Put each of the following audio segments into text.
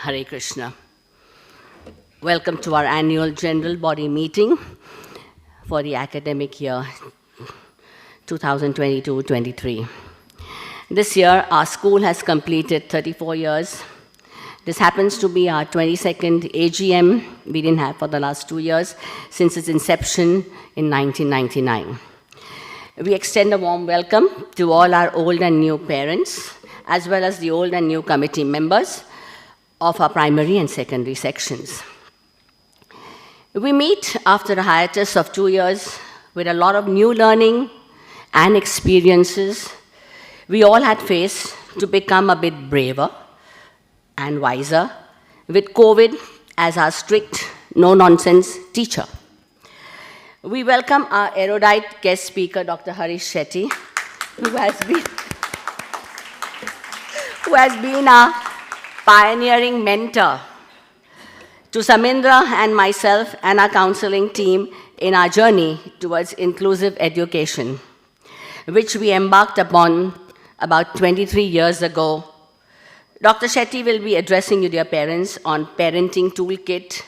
Hare Krishna. Welcome to our annual general body meeting for the academic year 2022-23. This year, our school has completed 34 years. This happens to be our 22nd AGM we didn't have for the last 2 years since its inception in 1999. We extend a warm welcome to all our old and new parents, as well as the old and new committee members of our primary and secondary sections. We meet after a hiatus of 2 years with a lot of new learning and experiences we all had faced to become a bit braver and wiser with COVID as our strict, no-nonsense teacher. We welcome our erudite guest speaker, Dr. Harish Shetty, who has been our pioneering mentor to Samindra and myself and our counseling team in our journey towards inclusive education, which we embarked upon about 23 years ago. Dr. Shetty will be addressing you, dear parents, on parenting toolkit.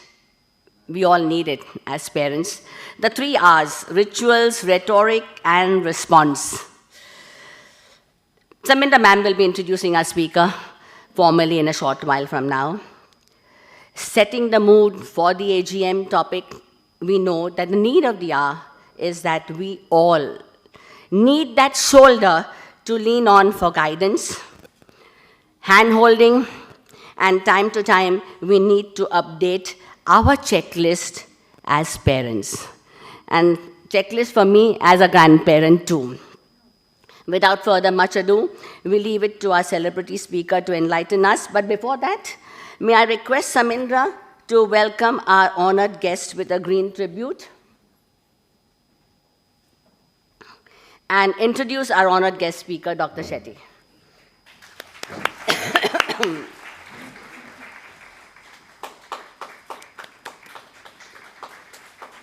We all need it as parents. The 3 R's: rituals, rhetoric, and response. Samindra ma'am will be introducing our speaker formally in a short while from now. Setting the mood for the AGM topic, we know that the need of the hour is that we all need that shoulder to lean on for guidance, hand-holding, and time to time we need to update our checklist as parents. And checklist for me as a grandparent too. Without further much ado, we leave it to our celebrity speaker to enlighten us. But before that, may I request Samindra to welcome our honored guest with a green tribute and introduce our honored guest speaker, Dr. Shetty.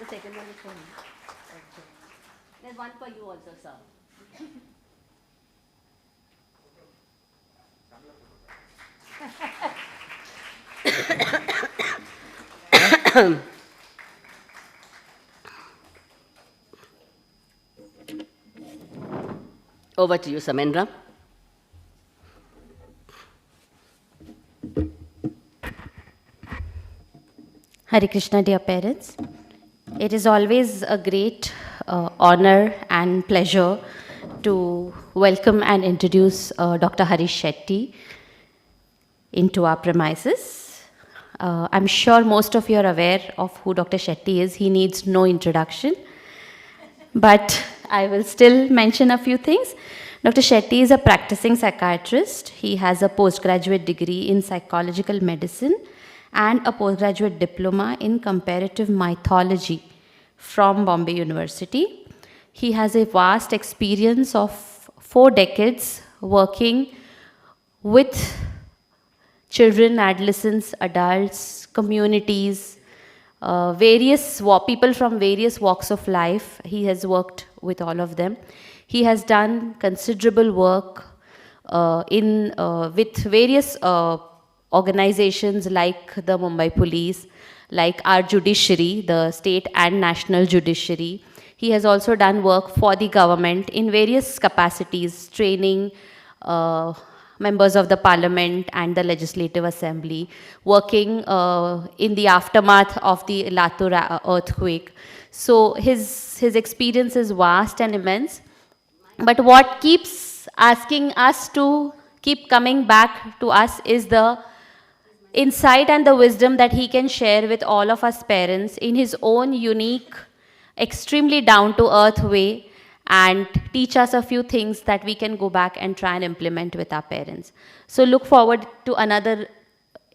The second one is for me. There's one for you also, sir. Over to you, Samindra. Hare Krishna, dear parents. It is always a great honor and pleasure to welcome and introduce Dr. Harish Shetty into our premises. I'm sure most of you are aware of who Dr. Shetty is. He needs no introduction. But I will still mention a few things. Dr. Shetty is a practicing psychiatrist. He has a postgraduate degree in psychological medicine and a postgraduate diploma in comparative mythology from Bombay University. He has a vast experience of 4 decades working with children, adolescents, adults, communities, people from various walks of life. He has worked with all of them. He has done considerable work with various organizations like the Mumbai Police, like our judiciary, the state and national judiciary. He has also done work for the government in various capacities, training members of the parliament and the legislative assembly, working in the aftermath of the Latur earthquake. So his experience is vast and immense. But what keeps asking us to keep coming back to us is the insight and the wisdom that he can share with all of us parents in his own unique, extremely down-to-earth way, and teach us a few things that we can go back and try and implement with our parents. So look forward to another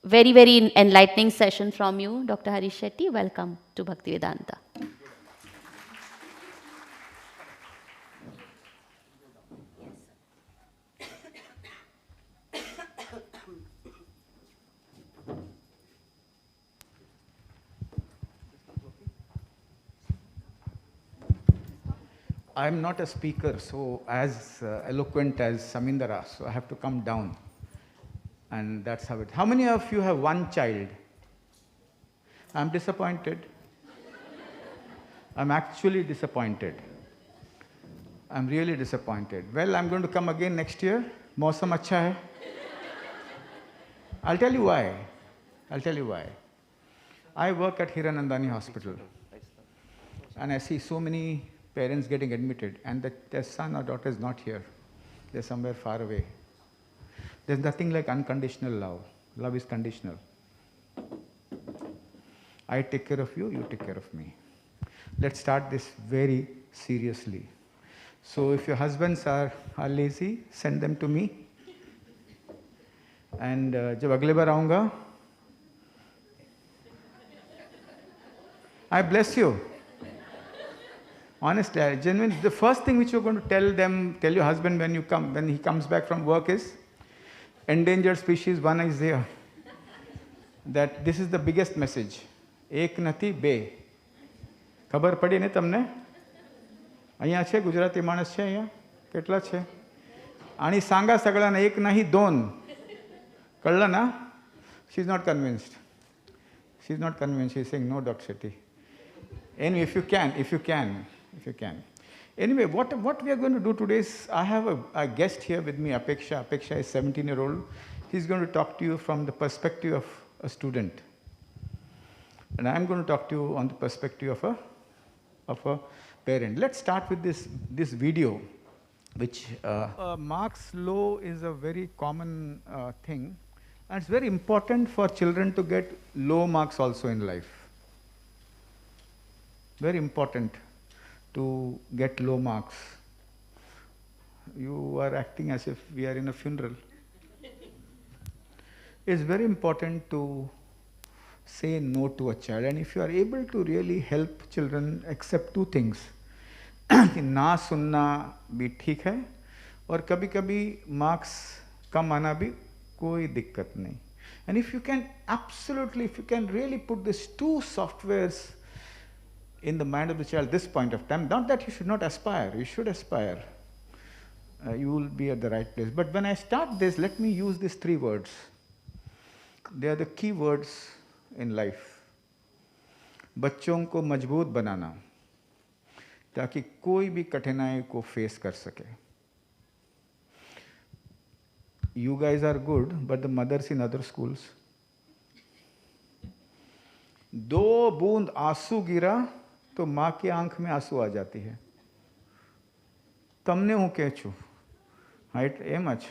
very, very enlightening session from you, Dr. Harish Shetty. Welcome to Bhaktivedanta. I'm not a speaker, so as eloquent as Samindra, so I have to come down. And that's how it. How many of you have one child? I'm disappointed. I'm actually disappointed. I'm really disappointed. Well, I'm going to come again next year. Mausam acha hai. I'll tell you why. I'll tell you why. I work at Hiranandani Hospital, and I see so many parents getting admitted, and their son or daughter is not here. They're somewhere far away. There's nothing like unconditional love. Love is conditional. I take care of you, you take care of me. Let's start this very seriously. So if your husbands are lazy, send them to me. And जब अगले बार आऊँगा, I bless you. Honestly, I genuinely, the first thing which you're going to tell your husband when he comes back from work is, endangered species 1 is there. That this is the biggest message. Ek નથી બે. ખબર પડી ને તમને? અહીંયા છે ગુજરાતી માણસ છે અહીંયા? કેટલા છે? આની સાંગા સગળાને એક નહીં દોન. કળલા ના? She's not convinced. She's not convinced. She's saying no, Dr. Shetty. Anyway, if you can. Anyway, what we are going to do today is, I have a guest here with me, Apeksha. Apeksha is 17-year-old. He's going to talk to you from the perspective of a student. And I'm going to talk to you on the perspective of a parent. Let's start with this video, which Mark's law is a very common thing. And it's very important for children to get low marks also in life. Very important to get low marks. You are acting as if we are in a funeral. It's very important to say no to a child. And if you are able to really help children accept 2 things, कि ना सुनना भी ठीक है और कभी कभी marks कम आना भी कोई दिक्कत नहीं. And if you can really put these 2 softwares in the mind of the child at this point of time, not that you should not aspire, you should aspire. You will be at the right place. But when I start this, let me use these 3 words. They are the key words in life. बच्चों को मजबूत बनाना ताकि कोई भी कठिनाई को face कर सके. You guys are good, but the mothers in other schools. 2 बूंद आंसू गिरा तो माँ की आंख में आंसू आ जाती है. તમને હું કહે છું, right? એમ જ.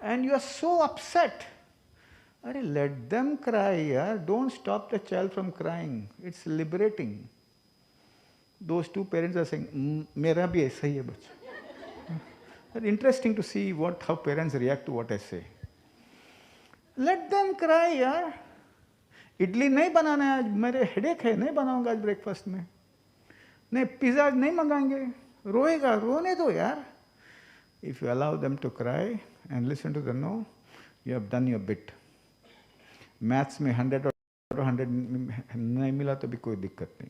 And you are so upset. Arey, let them cry, yaar. Don't stop the child from crying. It's liberating. Those 2 parents are saying, मेरा भी ऐसा ही है बच्चा. It's interesting to see how parents react to what I say. Let them cry, yaar. Idli नहीं बनाना है आज, मेरे headache है, नहीं बनाऊंगा आज ब्रेकफास्ट में. नहीं, पिज़्ज़ा आज नहीं मंगाएंगे. रोएगा, रोने दो यार. If you allow them to cry and listen to the no, you have done your bit. Maths में 100 or 100 नहीं मिला तो भी कोई दिक्कत नहीं.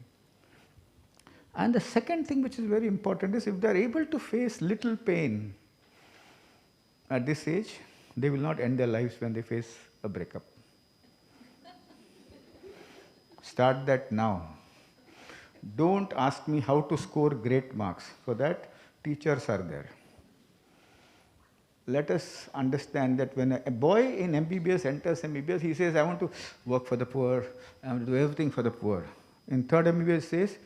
And the second thing which is very important is, if they are able to face little pain at this age, they will not end their lives when they face a breakup. Start that now. Don't ask me how to score great marks. For that, teachers are there. Let us understand that when a boy in MBBS enters MBBS, he says, I want to work for the poor, I want to do everything for the poor. In 3rd MBBS says,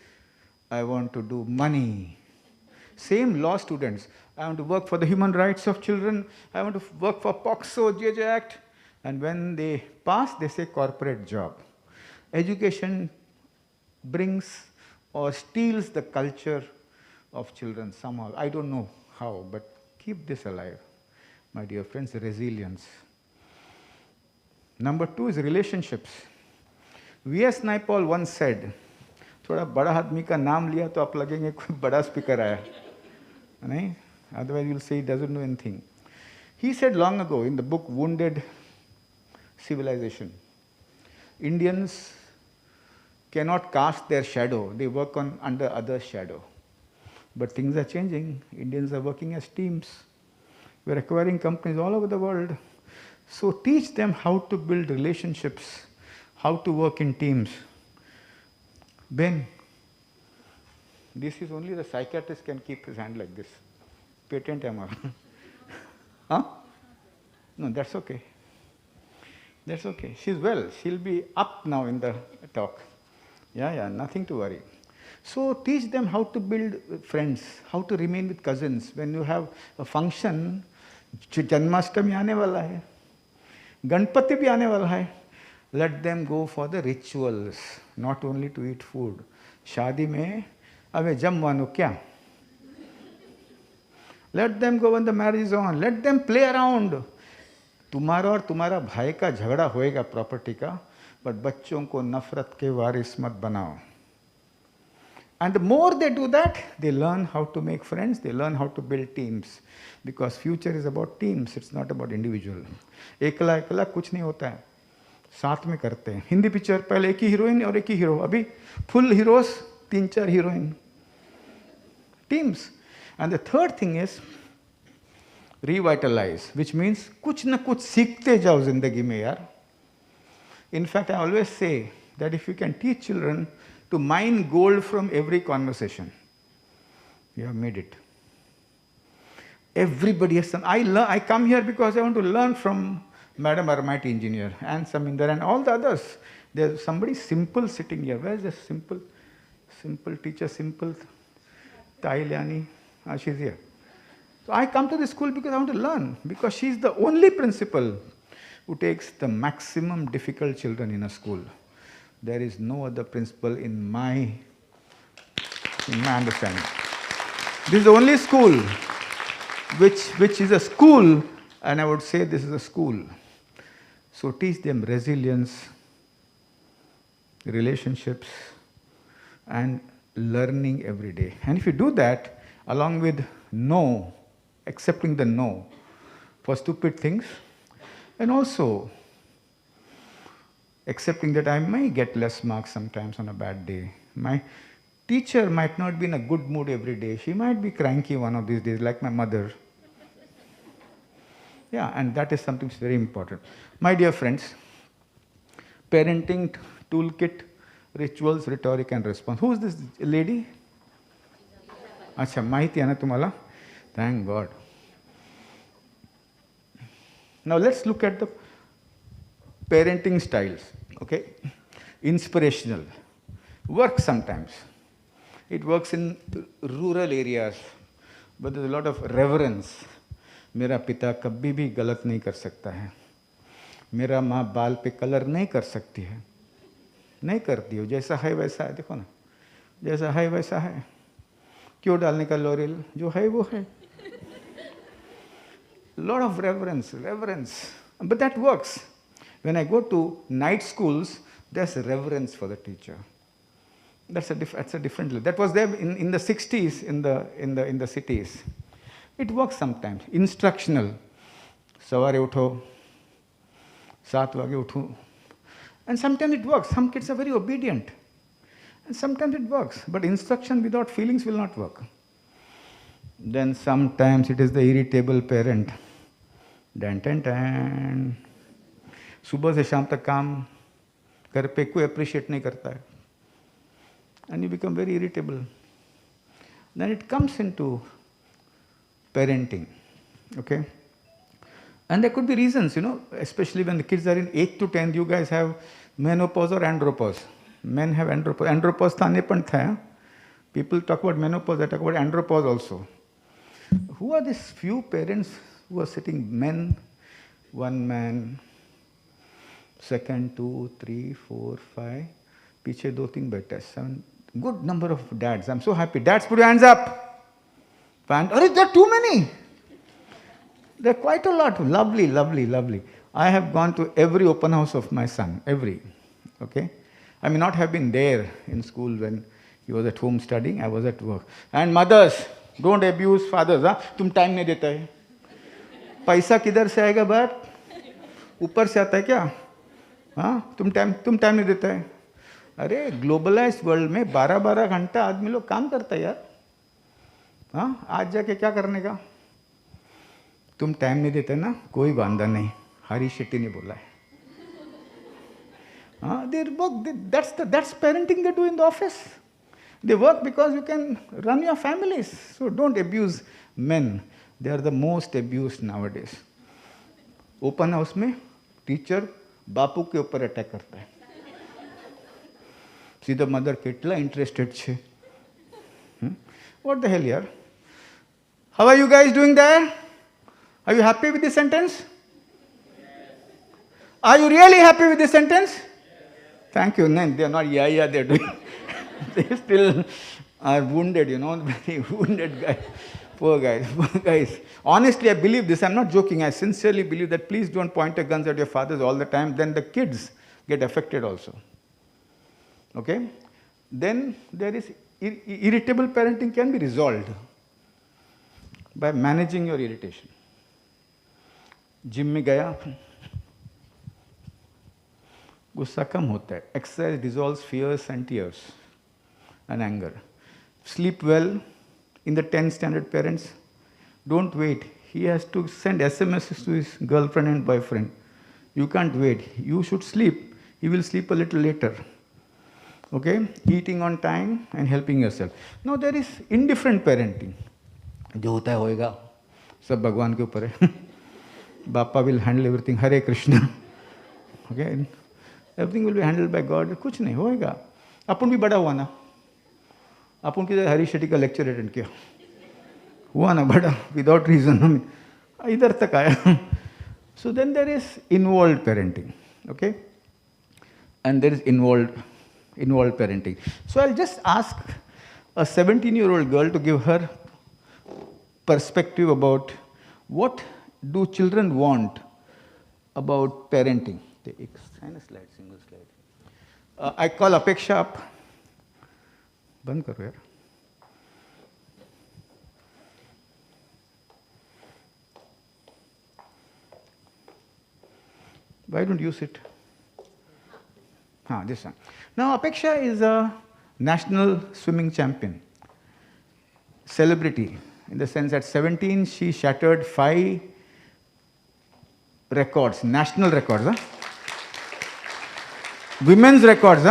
I want to do money. Same law students, I want to work for the human rights of children, I want to work for POXO, JJ Act. And when they pass, they say corporate job. Education brings or steals the culture of children somehow. I don't know how, but keep this alive. My dear friends, resilience. Number 2 is relationships. V.S. Naipaul once said, थोड़ा बड़ा आदमी का नाम लिया तो आप लगेंगे कोई बड़ा स्पीकर आया, नहीं? Otherwise you'll say he doesn't know anything. He said long ago in the book Wounded Civilization, Indians cannot cast their shadow, they work under others' shadow. But things are changing. Indians are working as teams. We're acquiring companies all over the world. So teach them how to build relationships, how to work in teams. Ben, this is only the psychiatrist can keep his hand like this. Patent hai hamara. Huh? No, that's okay. That's okay. She's well. She'll be up now in the talk. Yeah, nothing to worry. So teach them how to build friends, how to remain with cousins. When you have a function, Janmashtami aane wala hai, Ganpati bhi aane wala hai. Let them go for the rituals, not only to eat food. Shaadi mein, abe jamwanu kya? Let them go when the marriage is on. Let them play around. तुम्हारा और तुम्हारा भाई का झगड़ा होएगा property का, but बच्चों को नफरत के वारिस मत बनाओ. And the more they do that, they learn how to make friends, they learn how to build teams. Because future is about teams, it's not about individual. एकला एकला कुछ नहीं होता है, साथ में करते हैं. हिंदी पिक्चर पहले एक ही हीरोइन और एक ही हीरो, अभी full heroes 3-4 heroine. Teams. And the third thing is revitalize, which means कुछ न कुछ सीखते जाओ जिंदगी में यार. In fact, I always say that if you can teach children to mine gold from every conversation, you have made it. Everybody has some. I come here because I want to learn from Madam Armite Engineer and Saminder and all the others. There's somebody simple sitting here. Where is this simple teacher, simple Tailyani? She's here. So I come to this school because I want to learn, because she's the only principal who takes the maximum difficult children in a school. There is no other principal in my understanding. This is the only school which is a school, and I would say this is a school. So teach them resilience, relationships, and learning every day. And if you do that, along with no, accepting the no for stupid things, and also accepting that I may get less marks sometimes on a bad day. My teacher might not be in a good mood every day. She might be cranky one of these days, like my mother. Yeah, and that is something very important. My dear friends, parenting toolkit, rituals, rhetoric, and response. Who is this lady? Acha, mahiti hai na tumhala? Thank God. Now let's look at the parenting styles. Okay? Inspirational. Works sometimes. It works in rural areas, but there's a lot of reverence. मेरा पिता कभी भी गलत नहीं कर सकता है. मेरा माँ बाल पे कलर नहीं कर सकती है. नहीं करती हो, जैसा है वैसा है. देखो ना, जैसा है वैसा है. क्यों डालने का लॉरेल? जो है वो है. Lot of reverence, but that works. When I go to night schools, there's reverence for the teacher. That's a different level. That was there in the 60s in the cities. It works sometimes. Instructional. Savare utho, 7 vage utho. And sometimes it works. Some kids are very obedient. And sometimes it works. But instruction without feelings will not work. Then sometimes it is the irritable parent. Dan. सुबह से शाम तक काम घर पे कोई appreciate नहीं करता है. And you become very irritable. Then it comes into parenting. Okay? And there could be reasons, especially when the kids are in 8 to 10, you guys have menopause or andropause. Men have andropause. Andropause thane pan tha. People talk about menopause, they talk about andropause also. Who are these few parents who are sitting, men, one man, second, 2, 3, 4, 5, पीछे 2, 3 बैठे, 7, good number of dads. I'm so happy. Dads, put your hands up. Are there too many? There are quite a lot. Lovely. I have gone to every open house of my son, every. Okay? I may not have been there in school when he was at home studying, I was at work. And mothers, don't abuse fathers. तुम time नहीं देता है. पैसा किधर से आएगा बाप? ऊपर से आता है क्या? हाँ, तुम टाइम नहीं देता है. अरे ग्लोबलाइज्ड वर्ल्ड में 12-12 घंटा आदमी लोग काम करता है यार. हाँ, आज जाके क्या करने का? तुम टाइम नहीं देते ना, कोई वांदा नहीं. हरी शेट्टी ने बोला है. They work, that's parenting they do in the office. They work because you can run your families. So don't abuse men. They are the most abused nowadays. Open house में टीचर बापू के ऊपर अटैक करता है. See the mother કેટલા interested છે. What the hell, yaar? How are you guys doing there? Are you happy with this sentence? Are you really happy with this sentence? Thank you. No, they are not, they're doing. They still are wounded, very wounded guys. Poor guys. Honestly, I believe this. I'm not joking. I sincerely believe that please don't point your guns at your fathers all the time. Then the kids get affected also. Okay? Then there is irritable parenting can be resolved by managing your irritation. Gym में गया गुस्सा कम होता है. Exercise dissolves fears and tears and anger. Sleep well. In the 10th standard parents, don't wait. He has to send SMSs to his girlfriend and boyfriend. You can't wait. You should sleep. He will sleep a little later. Okay? Eating on time and helping yourself. Now there is indifferent parenting. जो होता है होएगा. सब भगवान के ऊपर है. Bappa will handle everything. Hare Krishna. Okay? Everything will be handled by God. कुछ नहीं होएगा. अपन भी बड़ा हुआ ना. अपन किधर हरी शेट्टी का लेक्चर अटेंड किया. हुआ ना बड़ा विदाउट रीजन. इधर तक आया. So then there is involved parenting. Okay? And there is involved parenting. So I'll just ask a 17-year-old girl to give her perspective about what do children want about parenting. एक slide, single slide. I call Apeksha up. बंद करो यार. Why don't you sit? This one. Now Apeksha is a national swimming champion. Celebrity. In the sense at 17 she shattered 5 records, national records. Women's records.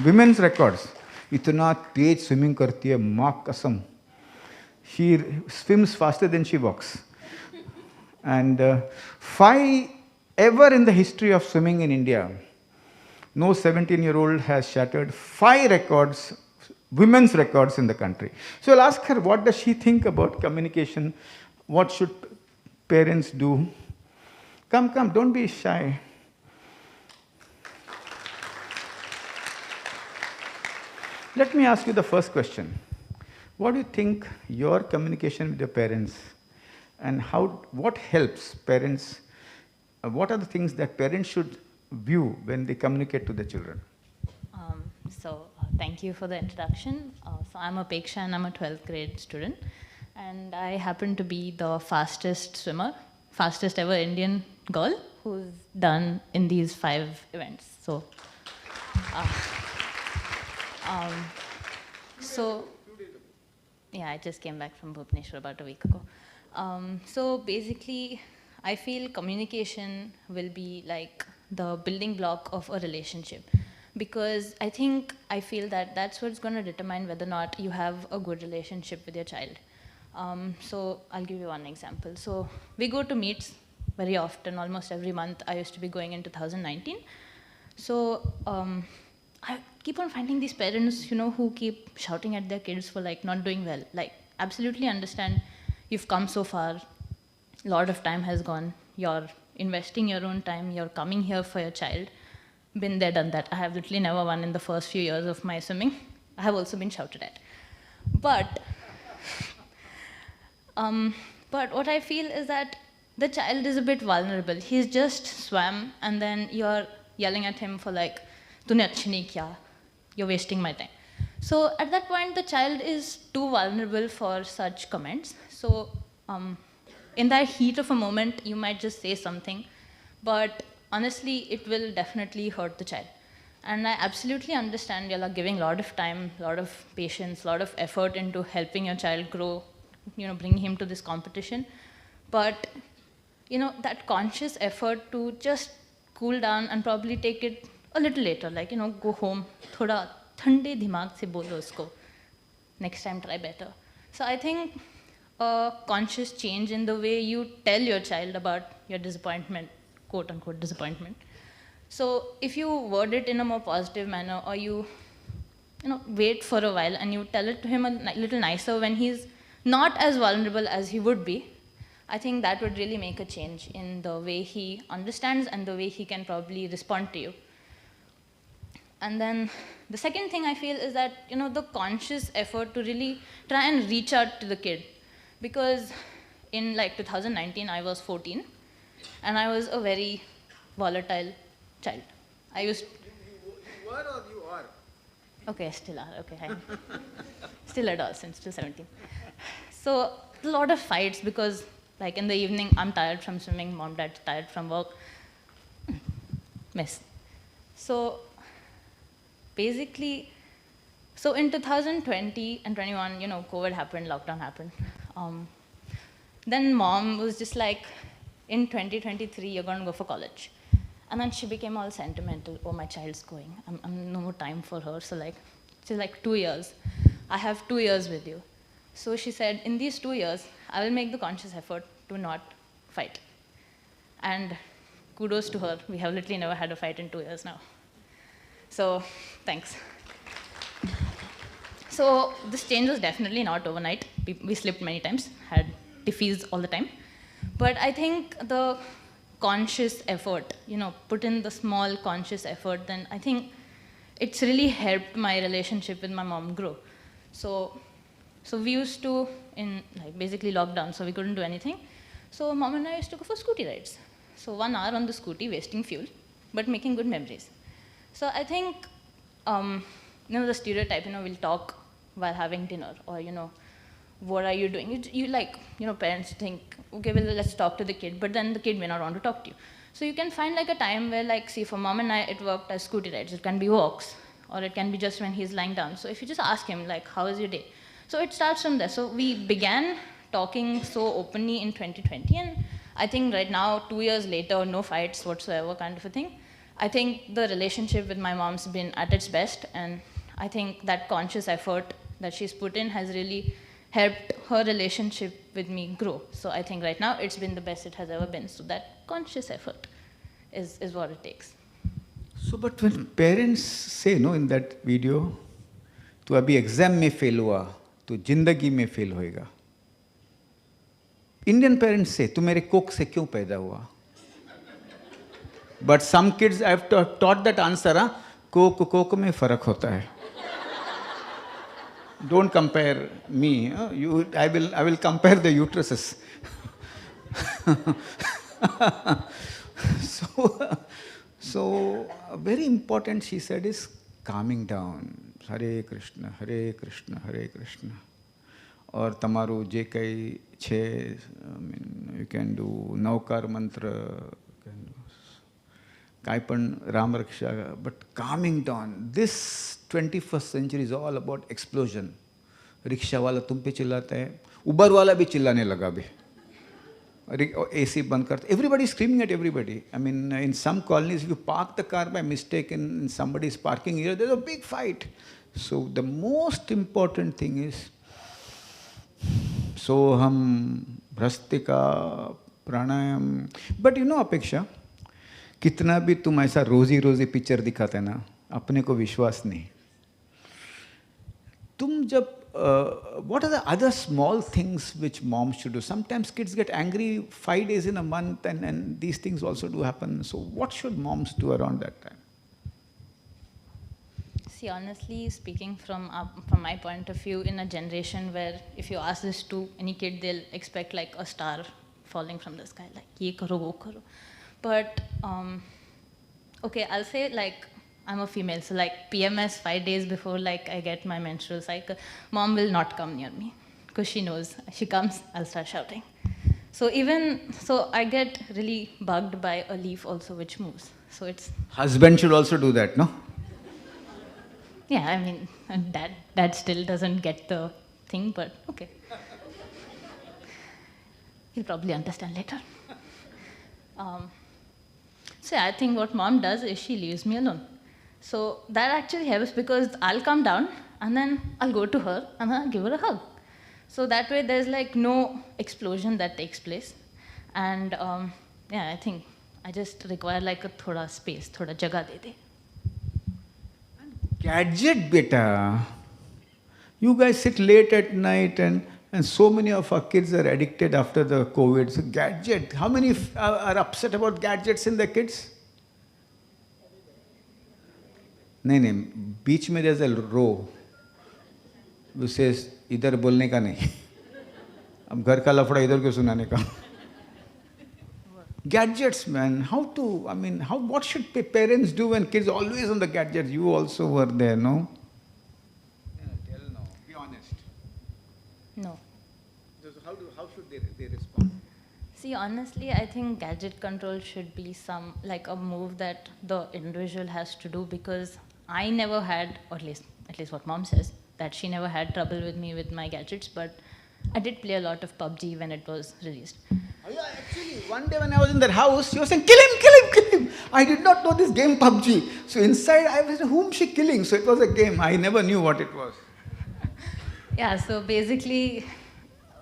Women's records. इतना तेज swimming करती है, माँ कसम. She swims faster than she walks. And 5 ever in the history of swimming in India, no 17-year-old has shattered 5 records, women's records in the country. So I'll ask her, what does she think about communication? What should parents do? Come, don't be shy. Let me ask you the first question. What do you think your communication with your parents and what helps parents? What are the things that parents should view when they communicate to their children? Thank you for the introduction. So I'm Apeksha and I'm a 12th grade student. And I happen to be the fastest swimmer, fastest ever Indian girl who's done in these 5 events. Yeah, I just came back from Bhubaneswar about a week ago. So basically, I feel communication will be like the building block of a relationship. Because I feel that that's what's going to determine whether or not you have a good relationship with your child. So I'll give you one example. So we go to meets very often, almost every month. I used to be going in 2019. So I keep on finding these parents, who keep shouting at their kids for not doing well. Absolutely understand you've come so far, a lot of time has gone, you're investing your own time, you're coming here for your child. Been there, done that. I have literally never won in the first few years of my swimming. I have also been shouted at. But what I feel is that the child is a bit vulnerable. He's just swam and then you're yelling at him for "Tune achhi nahi kiya, you're wasting my time." So at that point, the child is too vulnerable for such comments. So in that heat of a moment, you might just say something, but honestly, it will definitely hurt the child. And I absolutely understand you are giving a lot of time, a lot of patience, a lot of effort into helping your child grow, bringing him to this competition. But that conscious effort to just cool down and probably take it a little later, like, go home, thoda thande dimag se bolo usko, next time try better. So I think a conscious change in the way you tell your child about your disappointment, quote unquote disappointment. So if you word it in a more positive manner, or you wait for a while and you tell it to him a little nicer when he's not as vulnerable as he would be, I think that would really make a change in the way he understands and the way he can probably respond to you. And then the second thing I feel is that, the conscious effort to really try and reach out to the kid. Because in 2019, I was 14, and I was a very volatile child. I used... You were or you are? Okay, still are, okay. Still adolescent, still 17. So a lot of fights because in the evening, I'm tired from swimming, mom, dad's tired from work. Mess. So basically, so in 2020 and 21, COVID happened, lockdown happened. Then mom was just like, in 2023, you're going to go for college. And then she became all sentimental. Oh, my child's going. I'm no more time for her. So she's like 2 years. I have 2 years with you. So she said, in these 2 years, I will make the conscious effort to not fight. And kudos to her. We have literally never had a fight in 2 years now. So thanks. So this change was definitely not overnight. We slipped many times, had defeats all the time. But I think the conscious effort, put in the small conscious effort, then I think it's really helped my relationship with my mom grow. So we used to, in basically lockdown, so we couldn't do anything. So mom and I used to go for scooty rides. So 1 hour on the scooty, wasting fuel, but making good memories. So I think, the stereotype, we'll talk while having dinner, or, what are you doing? Parents think, okay, well, let's talk to the kid, but then the kid may not want to talk to you. So you can find a time where, see, for mom and I, it worked as scooty rides. It can be walks, or it can be just when he's lying down. So if you just ask him, how was your day? So it starts from there. So we began talking so openly in 2020, and I think right now, 2 years later, no fights whatsoever kind of a thing. I think the relationship with my mom's been at its best, and I think that conscious effort that she's put in has really helped her relationship with me grow. So I think right now it's been the best it has ever been. So that conscious effort is what it takes. So, but when parents say, no, in that video, "Tu abhi exam mein fail hua, tu jindagi mein fail hoega." Indian parents say, "Tu mere coke se kyun paida hua?" But some kids, I have taught that answer, coke mein farak hota hai. Don't compare me. I will compare the uteruses. So very important, she said, is calming down. Hare Krishna, Hare Krishna, Hare Krishna. Or tamaru je kai che, you can do Naukar mantra, you can do Kaipan Ram Raksha, but calming down. This 21st century is all about explosion. Rickshaw वाला तुम पे चिल्लाता है, उबर वाला भी चिल्लाने लगा भी, AC बंद करते. Everybody is screaming at everybody. I mean, in some colonies, if you park the car by mistake in somebody's parking area, there's a big fight. So the most important thing is Soham, Bhrastika, Pranayam. But Apeksha, कितना भी तुम ऐसा रोजी picture दिखाते ना, अपने को विश्वास नहीं. तुम जब what are the other small things which moms should do? Sometimes kids get angry 5 days in a month, and these things also do happen. So what should moms do around that time? See, honestly speaking, from my point of view, in a generation where if you ask this to any kid, they'll expect a star falling from the sky, ye karo, wo karo. But okay, I'll say I'm a female, so PMS 5 days before I get my menstrual cycle, mom will not come near me because she knows she comes, I'll start shouting. So I get really bugged by a leaf also which moves. So it's Husband should also do that, no? Yeah, I mean, dad still doesn't get the thing, but okay. He'll probably understand later. So I think what mom does is she leaves me alone. So that actually helps because I'll come down and then I'll go to her and I'll give her a hug. So that way there's like no explosion that takes place. And yeah, I think I just require like a thoda space, thoda jagah de de. Gadget, beta. You guys sit late at night and so many of our kids are addicted after the COVID. So gadget, how many are upset about gadgets in their kids? नहीं, बीच में there's a row which says इधर बोलने का नहीं. अब घर का लफड़ा इधर क्यों सुनाने का? Gadgets, man. What should parents do when kids always on the gadgets? You also were there, no? Yeah, tell no. Be honest. No. So how should they respond? See, honestly, I think gadget control should be like a move that the individual has to do because I never had, or at least what mom says, that she never had trouble with me with my gadgets, but I did play a lot of PUBG when it was released. Oh, yeah, actually, one day when I was in that house, she was saying, kill him, kill him, kill him. I did not know this game PUBG. So inside I was, whom she killing? So it was a game. I never knew what it was. Yeah, so basically,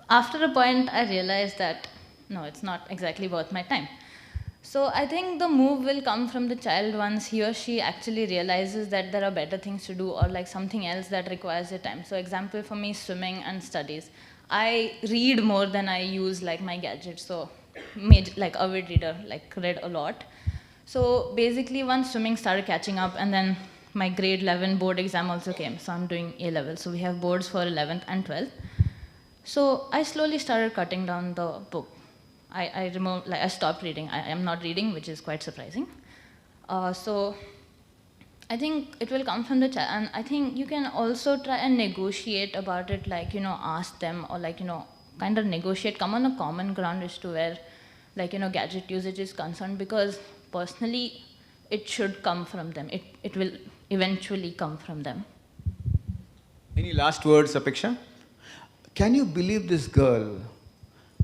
after a point, I realized that, no, it's not exactly worth my time. So I think the move will come from the child once he or she actually realizes that there are better things to do or like something else that requires your time. So example for me, swimming and studies. I read more than I use like my gadgets. So made like avid reader, like read a lot. So basically once swimming started catching up and then my grade 11 board exam also came. So I'm doing A-level. So we have boards for 11th and 12th. So I slowly started cutting down the book. I removed, like I stopped reading. I am not reading, which is quite surprising. So I think it will come from the child. And I think you can also try and negotiate about it, like, you know, ask them or like, you know, kind of negotiate, come on a common ground as to where, like, you know, gadget usage is concerned because personally, it should come from them. It will eventually come from them. Any last words, Apeksha? Can you believe this girl?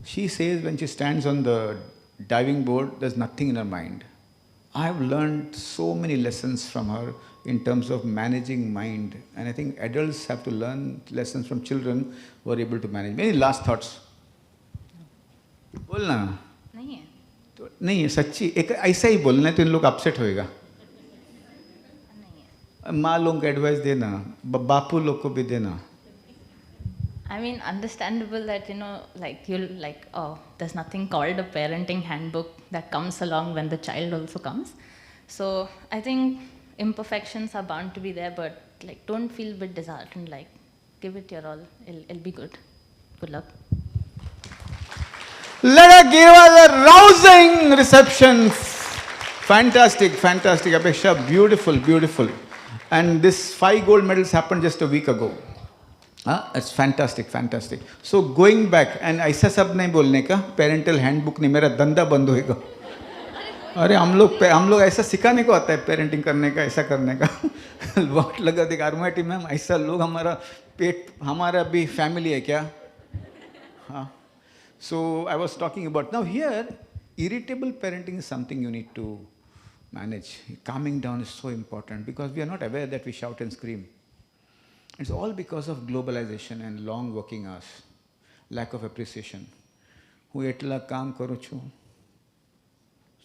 She says when she stands on the diving board, there's nothing in her mind. I have learned so many lessons from her in terms of managing mind. And I think adults have to learn lessons from children who are able to manage. Any last thoughts? बोलना नहीं है तो नहीं है सच्ची एक ऐसा ही बोलना है तो इन लोग अपसेट होएगा माँ लोग को एडवाइस देना बापू लोग को भी देना I mean, understandable that, you know, like you'll like, oh, there's nothing called a parenting handbook that comes along when the child also comes. So I think imperfections are bound to be there, but like don't feel a bit disheartened, like give it your all, it'll be good. Good luck. Let her give us a rousing reception. Fantastic, fantastic, Apeksha, beautiful, beautiful. And this 5 gold medals happened just a week ago. It's fantastic, fantastic. So going back, and ऐसा सब नहीं बोलने का, parental handbook नहीं मेरा धंधा बंद होएगा. अरे हम लोग ऐसा सिखाने को आता है parenting करने का, ऐसा करने का. What लगा देख आर्माटी मैम ऐसा लोग हमारा पेट हमारा भी family है क्या? हाँ. So I was talking about now here, irritable parenting is something you need to manage. Calming down is so important because we are not aware that we shout and scream. It's all because of globalization and long working hours, lack of appreciation. Who etla काम करू छु?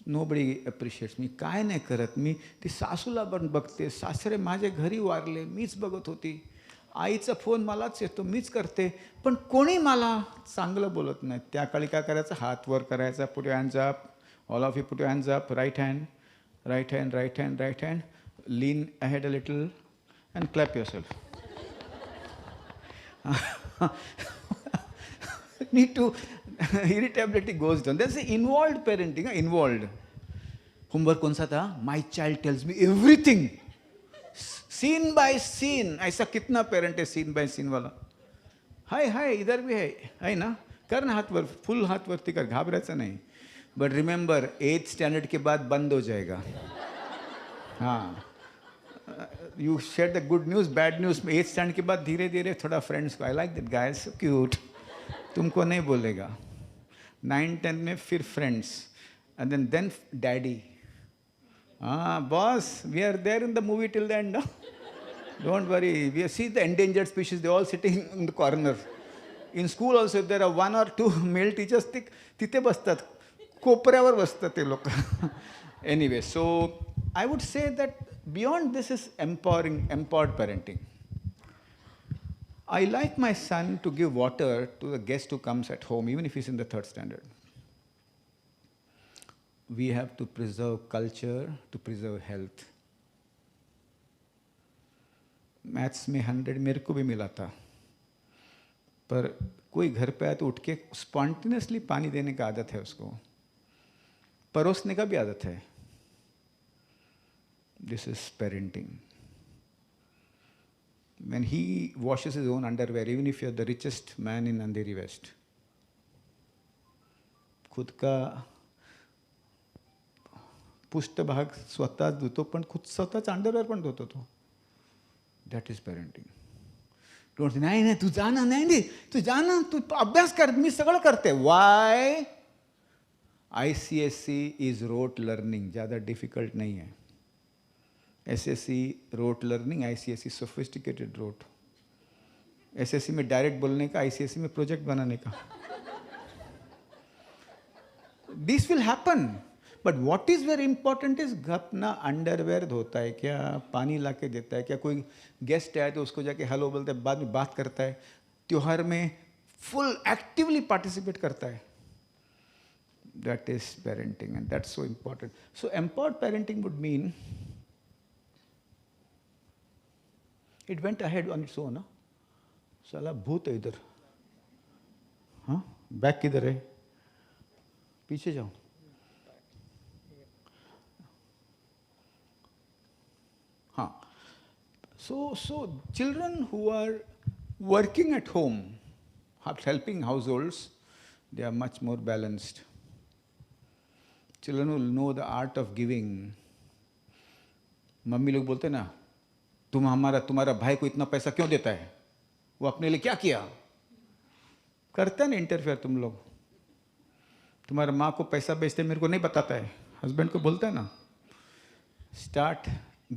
Nobody appreciates me. काय नाही करत मी ती सासूला पण बघते सासरे माझे घरी वारले मीच बघत होती आईचा फोन मलाच येतो मीच करते पण कोणी मला चांगलं बोलत नाही त्या काळी काय करायचं हात वर करायचा put your hands up all of you put your hands up right hand right hand right hand right hand lean ahead a little and clap yourself. Need to irritability goes down. There's involved parenting, involved. Homework कौन सा था? My child tells me everything. Scene by scene. ऐसा कितना parent है scene by scene वाला? हाय हाय इधर भी है ना? करना हाथ वर full हाथ वरती कर घाबरायचं नहीं. But remember 8th standard के बाद बंद हो जाएगा. हाँ. You shared the good news, bad news. 8th standard के बाद धीरे धीरे थोड़ा friends को I like that guy, so cute. तुमको नहीं बोलेगा. 9th 10th में फिर friends. And then daddy. Boss, we are there in the movie till the end. No? Don't worry. We see the endangered species, they're all sitting in the corner. In school also, if there are 1 or 2 male teachers, तिथे बसतात. कोपऱ्यावर बसतात ते लोक. Anyway, so I would say that beyond this is empowered parenting. I like my son to give water to the guest who comes at home, even if he's in the 3rd standard. We have to preserve culture, to preserve health. Maths में 100 मेरे को भी मिला था, पर कोई घर पे आए तो उठ के स्पॉन्टेनियसली पानी देने का आदत है उसको, परोसने का भी आदत है. This is parenting. When he washes his own underwear, even if you're the richest man in Andheri West, खुद का पृष्ठभाग स्वतः धुतो, पण खुद स्वतःच अंडरवेअर पण धुतो तो. That is parenting. Don't say, नाही तू जाना, नाही तू जाना, तू अभ्यास कर, मी सगळं करते. Why? ICSE is rote learning, ज़्यादा difficult नहीं है. SSE rote learning, ICSE sophisticated rote. SSE में डायरेक्ट बोलने का, ICSE में प्रोजेक्ट बनाने का. This will happen. But what is very important is अपना अंडरवेयर धोता है क्या, पानी ला के देता है क्या, कोई गेस्ट आए तो उसको जाके हेलो बोलता है, बाद में बात करता है, त्योहार में फुल एक्टिवली पार्टिसिपेट करता है. That is parenting, and that's so important. So empowered parenting would mean it went ahead on its own. ना साला भूत है इधर. हाँ, बैक किधर है, पीछे जाओ. So children who are working at home, helping households, they are much more balanced. Children will know the art of giving. Mummy लोग बोलते ना, तुम्हारा भाई को इतना पैसा क्यों देता है, वो अपने लिए क्या किया, करता है ना इंटरफेयर तुम लोग. तुम्हारा माँ को पैसा बेचते मेरे को नहीं बताता है, हस्बैंड को बोलता है ना. Start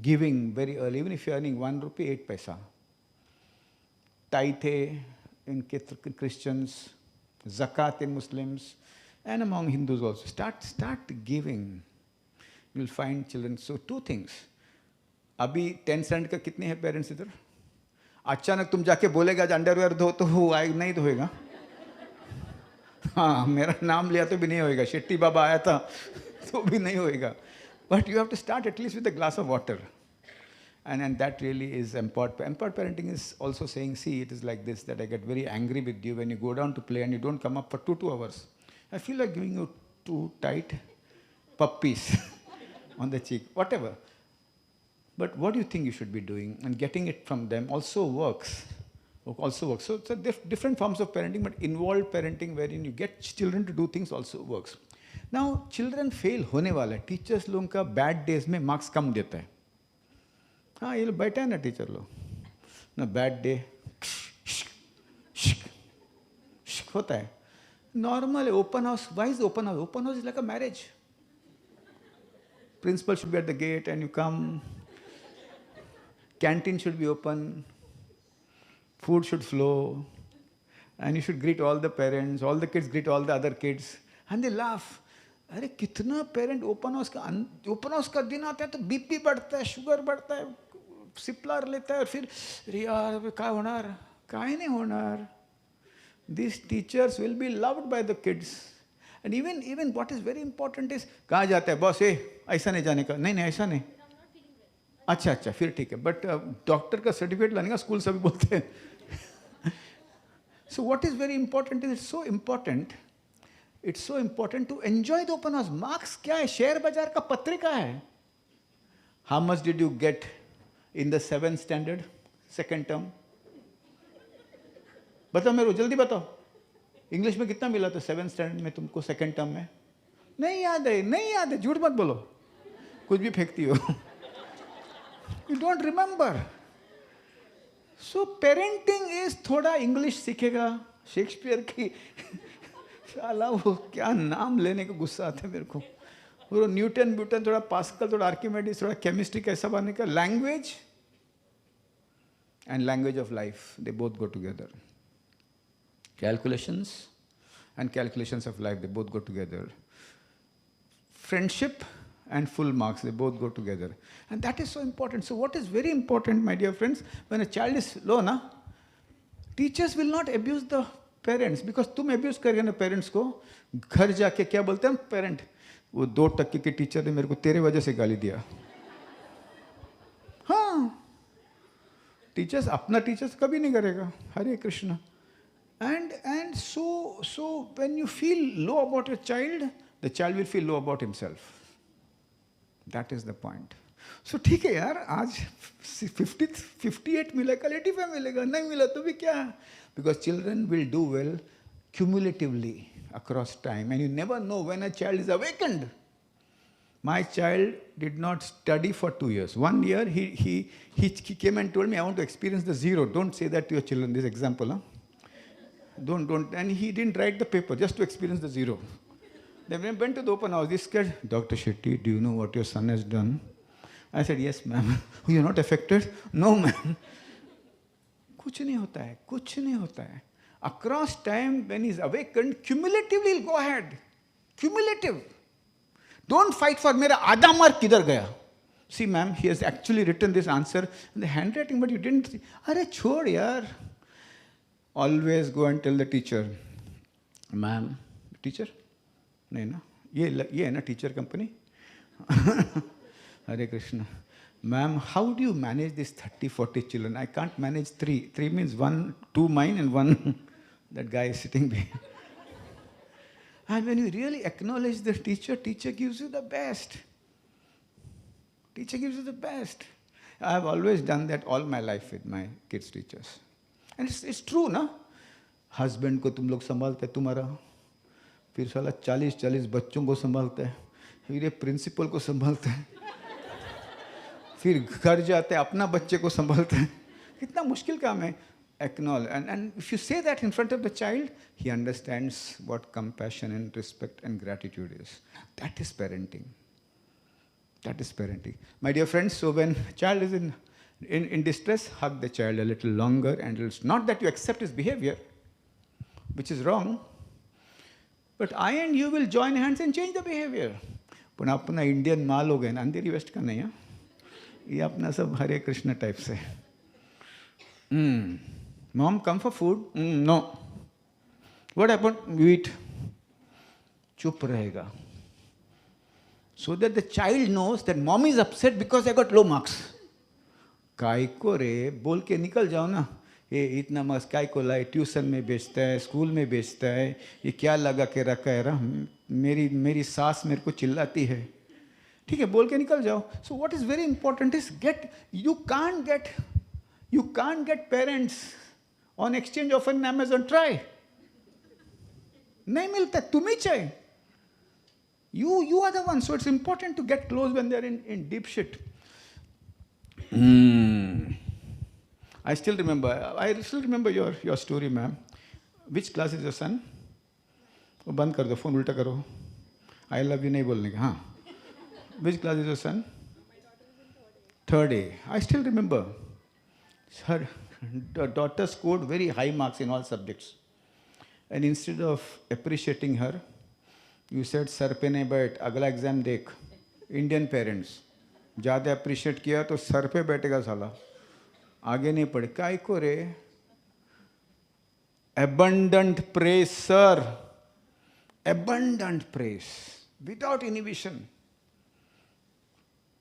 giving very early, even if you're earning 1 rupee, 8 paisa. Tithe in Christians, zakat in Muslims, and among Hindus also. Start giving. You'll find children. So 2 things. अभी 10 cent का कितने हैं पेरेंट्स इधर? अचानक तुम जाके बोलेगा आज अंडरवेयर धो, तो वो आए नहीं धोएगा. हाँ, मेरा नाम लिया तो भी नहीं होएगा. शेट्टी बाबा आया था तो भी नहीं होएगा. But you have to start at least with a glass of water. And that really is empowered. Empowered parenting is also saying, see, it is like this, that I get very angry with you when you go down to play and you don't come up for 2 hours. I feel like giving you 2 tight puppies on the cheek, whatever. But what do you think you should be doing? And getting it from them also works. So it's a different forms of parenting, but involved parenting wherein you get children to do things also works. Now, children fail होने वाला है. Teachers लोगों का bad days में marks कम देता है. हाँ, ये लोग बैठा है ना टीचर लोग ना, बैड डे होता है. नॉर्मल है. Open house, why is open house? Open house is like a marriage. Principal should be at the gate and you come. Canteen should be open. Food should flow. And you should greet all the parents. All the kids greet all the other kids. And they laugh. अरे कितना parent open house का दिन आता है तो BP बढ़ता है, sugar बढ़ता है, सिप्लार लेता है, और फिर यार काय होणार, काय नहीं होणार. These teachers will be loved by the kids. And even what is very important is, कहाँ जाता है बॉस, ऐसा नहीं जाने का, नहीं ऐसा नहीं. अच्छा फिर ठीक है, बट डॉक्टर का सर्टिफिकेट लाने का स्कूल सभी बोलते हैं. So what is very important is it's so important to enjoy the open house. Marks क्या है? शेयर बाजार का पत्रिका है. How much did you get in the 7th standard, second term? बताओ मेरे को, जल्दी बताओ. इंग्लिश में कितना मिला था 7th standard में तुमको सेकंड टर्म में? नहीं याद है, झूठ मत बोलो, कुछ भी फेंकती हो. You don't remember. So parenting is थोड़ा इंग्लिश सीखेगा, शेक्सपियर की. साला वो क्या नाम लेने का गुस्सा आता है मेरे को. वो न्यूटन ब्यूटन थोड़ा पास्कल थोड़ा आर्किमेडिस थोड़ा केमिस्ट्री कैसा बनने का language and language of life, they both go together. Calculations and calculations of life, they both go together. Friendship and full marks, they both go together. And that is so important. So what is very important, my dear friends, when a child is low, na, teachers will not abuse the parents, because तुम abuse करेगा ना parents को, घर जाके क्या बोलते हैं parent, वो 2% के teacher ने मेरे को तेरे वजह से गाली दिया. हाँ, टीचर्स अपना टीचर्स कभी नहीं करेगा. हरे Krishna. And so when you feel low about your child, the child will feel low about himself. That is the point. So ठीक है यार, आज 58 मिला, कल 85 मिलेगा, नहीं मिला तो भी क्या? Because children will do well cumulatively across time, and you never know when a child is awakened. My child did not study for 2 years. 1 year he came and told me, I want to experience the zero. Don't say that to your children, this example. Huh? Don't. And he didn't write the paper, just to experience the zero. Then when I went to the open house, he said, Dr. Shetty, do you know what your son has done? I said, yes, ma'am. You're not affected? No, ma'am. कुछ नहीं होता है, कुछ नहीं होता है. Across time, when he's awakened, cumulatively he'll go ahead. Cumulative. Don't fight for मेरा आधा मार्क किधर गया. See, ma'am, he has actually written this answer in the handwriting, but you didn't. अरे छोड़ यार. Always go and tell the teacher, ma'am, teacher? नहीं ना, ये है ना teacher company? Hare Krishna. Ma'am, how do you manage these 30-40 children? I can't manage 3. 3 means 1, 2 mine and 1 that guy is sitting behind. And when you really acknowledge the teacher, teacher gives you the best. Teacher gives you the best. I have always done that all my life with my kids' teachers. And it's true, ना? Husband को तुम लोग संभालते तुम्हारा, फिर साला 40 बच्चों को संभालते हैं, फिर ये प्रिंसिपल को संभालते हैं, फिर घर जाते हैं अपना बच्चे को संभालते हैं. कितना मुश्किल काम है. Acknowledge. And if you say that in front of the child, he understands what compassion and respect and gratitude is. That is parenting. That is parenting. My dear friends, so when a child is in distress, hug the child a little longer, and it's not that you accept his behavior, which is wrong, but I and you will join hands and change the behavior. पण अपना Indian माल हो गए ना, अंधेरी waste का नहीं है, ये अपना सब हरे कृष्ण टाइप से. Mom, come for food? No. What happened? You eat. चुप रहेगा. So that the child knows that mom is upset because I got low marks. काय को रे, बोल के निकल जाओ ना. ये इतना मार्क्स काय को लाए, ट्यूशन में बेचता है, स्कूल में बेचता है, ये क्या लगा के रखा है, मेरी सास मेरे को चिल्लाती है. ठीक है, बोल के निकल जाओ. So what is very important is you can't get parents on exchange offer in Amazon. Try. नहीं मिलता, तुम ही चाहिए. You are the one. So it's important to get close when they're in deep shit. I still remember your story, ma'am. Which class is your son? वो बंद कर दो, phone उल्टा करो. I love you नहीं बोलने का. हाँ. Which class is your son? 3rd A. I still remember. Her daughter scored very high marks in all subjects. And instead of appreciating her, you said, sir पे नहीं बैठ, अगला एग्जाम देख. Indian parents. ज़्यादा appreciate किया तो sir पे बैठेगा साला. आगे नहीं पढ़े. काय को रे? Abundant praise, sir. Abundant praise. Without inhibition.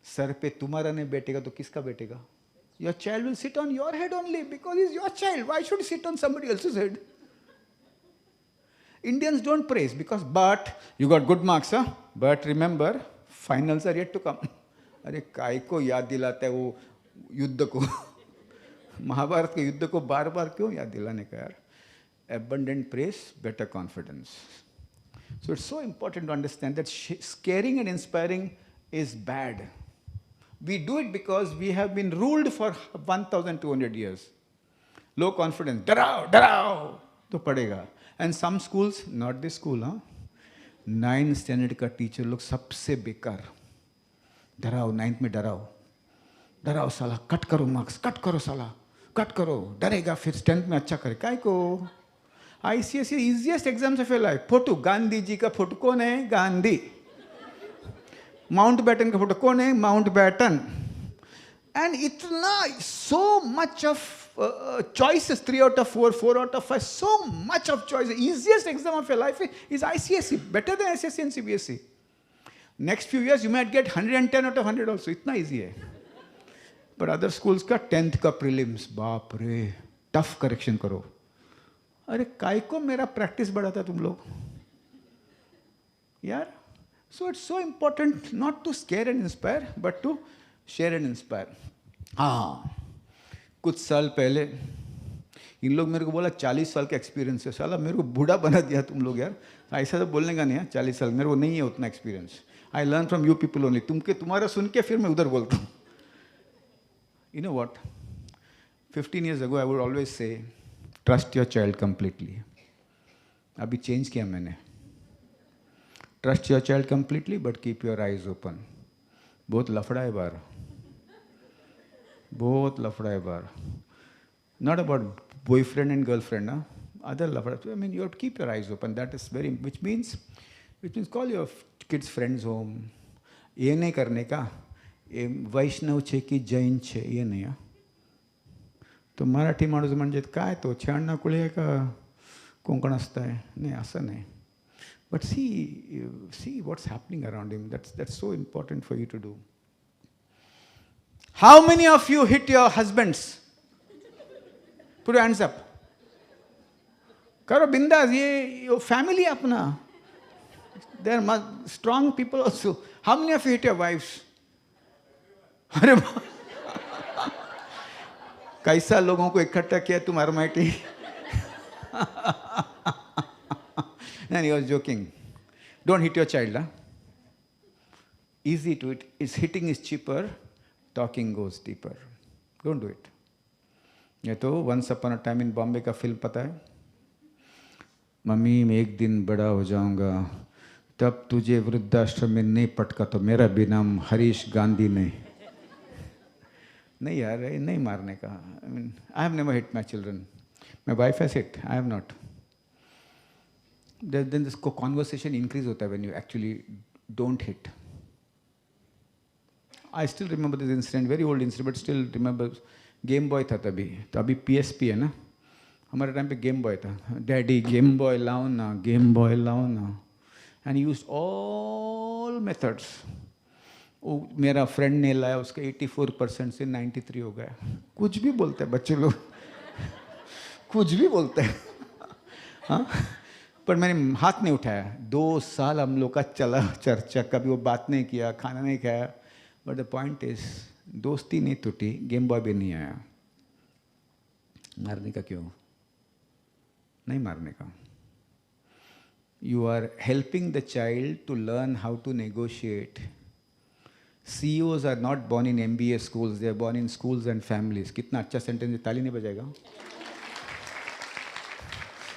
Sir पे तुम्हारा नहीं बैठेगा तो किसका बैठेगा? Your child will sit on your head only because he's your child. Why should he sit on somebody else's head? Indians don't praise but you got good marks, huh? But remember, finals are yet to come. अरे काय को याद दिलाता है वो युद्ध को, महाभारत के युद्ध को बार-बार क्यों याद दिलाने का यार? Abundant praise, better confidence. So it's so important to understand that scaring and inspiring is bad. We do it because we have been ruled for 1,200 years. Low confidence, डराओ, तो पड़ेगा. And some schools, not this school, huh? 9th standard का teacher लोग सबसे बेकार. डराओ, 9th में डराओ, डराओ साला, cut करो marks, cut करो साला, कट करो, डरेगा फिर 10th में अच्छा करे. काय को ICSE easiest exams of your life. Photo, Gandhi ji का फोटो कौन है? गांधी. माउंट बैटन का फोटो कौन है? Mountbatten. एंड इतना so much of choices, 3 out of 4, 4 out of 5, so much of choice. The easiest exam of your life is ICSE, better than SSC and CBSE. Next few years you might get 110 out of 100 also. इतना easy है. But other schools का 10th का prelims, बाप रे, tough correction करो. अरे काय को मेरा practice बढ़ाता तुम लोग यार. So it's so important not to scare and inspire, but to share and inspire. हाँ, कुछ साल पहले इन लोग मेरे को बोला 40 साल का एक्सपीरियंस है. साला मेरे को बूढ़ा बना दिया तुम लोग यार. ऐसा तो बोलने का नहीं है. 40 साल मेरे को नहीं है उतना experience. I learn from you people only. तुम्हारा सुन के फिर मैं उधर बोलता हूँ. You know what? 15 years ago I would always say, trust your child completely. अभी चेंज किया मैंने. Trust your child completely, but keep your eyes open. बहुत लफड़ा है बाहर. बहुत लफड़ा है बाहर. Not about boyfriend and girlfriend, huh? Other lafada. I mean, you have to keep your eyes open. That is very, which means call your kids friends home. ये नहीं करने का. वैष्णव छे की जैन छे ये नाही. तो मराठी माणूस म्हणजे काय तो छान कुळे का कोंकण असताय नाही असं नाही. But see what's happening around him. That's so important for you to do. How many of you hit your husbands? Put your hands up. करो बिंदास. ये family अपना. There are strong people also. How many of you hit your wives? अरे कैसा लोगों को इकट्ठा किया तुम आरमाइटी. And he was joking. Don't hit your child. Huh? Easy to it. It's hitting is cheaper. Talking goes deeper. Don't do it. ये तो Once Upon a Time in Bombay का फिल्म पता है. मम्मी मैं एक दिन बड़ा हो जाऊंगा तब तुझे वृद्धाश्रम में नहीं पटका तो मेरा भी नाम हरीश गांधी नहीं. नहीं यार नहीं मारने का. I mean, I have never hit my children. My wife has hit. I have not. Then this conversation increase होता है when you actually don't hit. I still remember this incident, very old incident, but still remember. Game Boy था तभी, तो अभी PSP है ना. हमारे time पे Game Boy था. Daddy Game Boy लाओ ना, Game Boy लाओ ना. And he used all methods. वो मेरा फ्रेंड ने लाया, उसका 84% से 93 हो गया. कुछ भी बोलते हैं बच्चे लोग. कुछ भी बोलते हैं. हाँ, पर मैंने हाथ नहीं उठाया. 2 साल हम लोग का चला चर्चा, कभी वो बात नहीं किया, खाना नहीं खाया. बट द पॉइंट इज दोस्ती नहीं टूटी, गेम बॉय भी नहीं आया. मारने का क्यों? नहीं मारने का. You are helping the child to learn how to negotiate. CEOs are not born in MBA schools, they are born in schools and families. कितना अच्छा सेंटेंस है, ताली नहीं बजाएगा.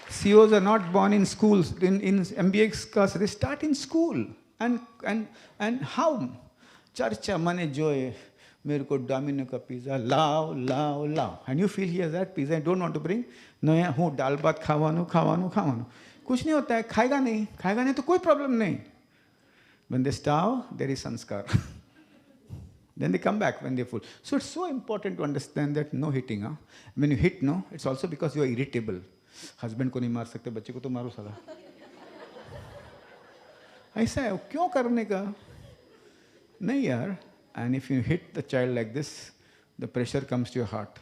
CEOs are not born in schools, in MBA class, they start in school. And how? चर्चा मने जो है, मेरे को डोमिनो का पिज़्ज़ा लाओ लाओ लाओ. And you feel he has that pizza, I don't want to bring. नहीं हूँ दाल भात खावानो. कुछ नहीं होता है, खाएगा नहीं तो कोई प्रॉब्लम नहीं. When they starve, there is sanskar. Then they come back when they're full. So it's so important to understand that no hitting. Huh? When you hit, no, it's also because you are irritable. Husband को नहीं मार सकते, बच्चे को तो मारो साला. ऐसा है, क्यों करने का? नहीं यार. And if you hit the child like this, the pressure comes to your heart.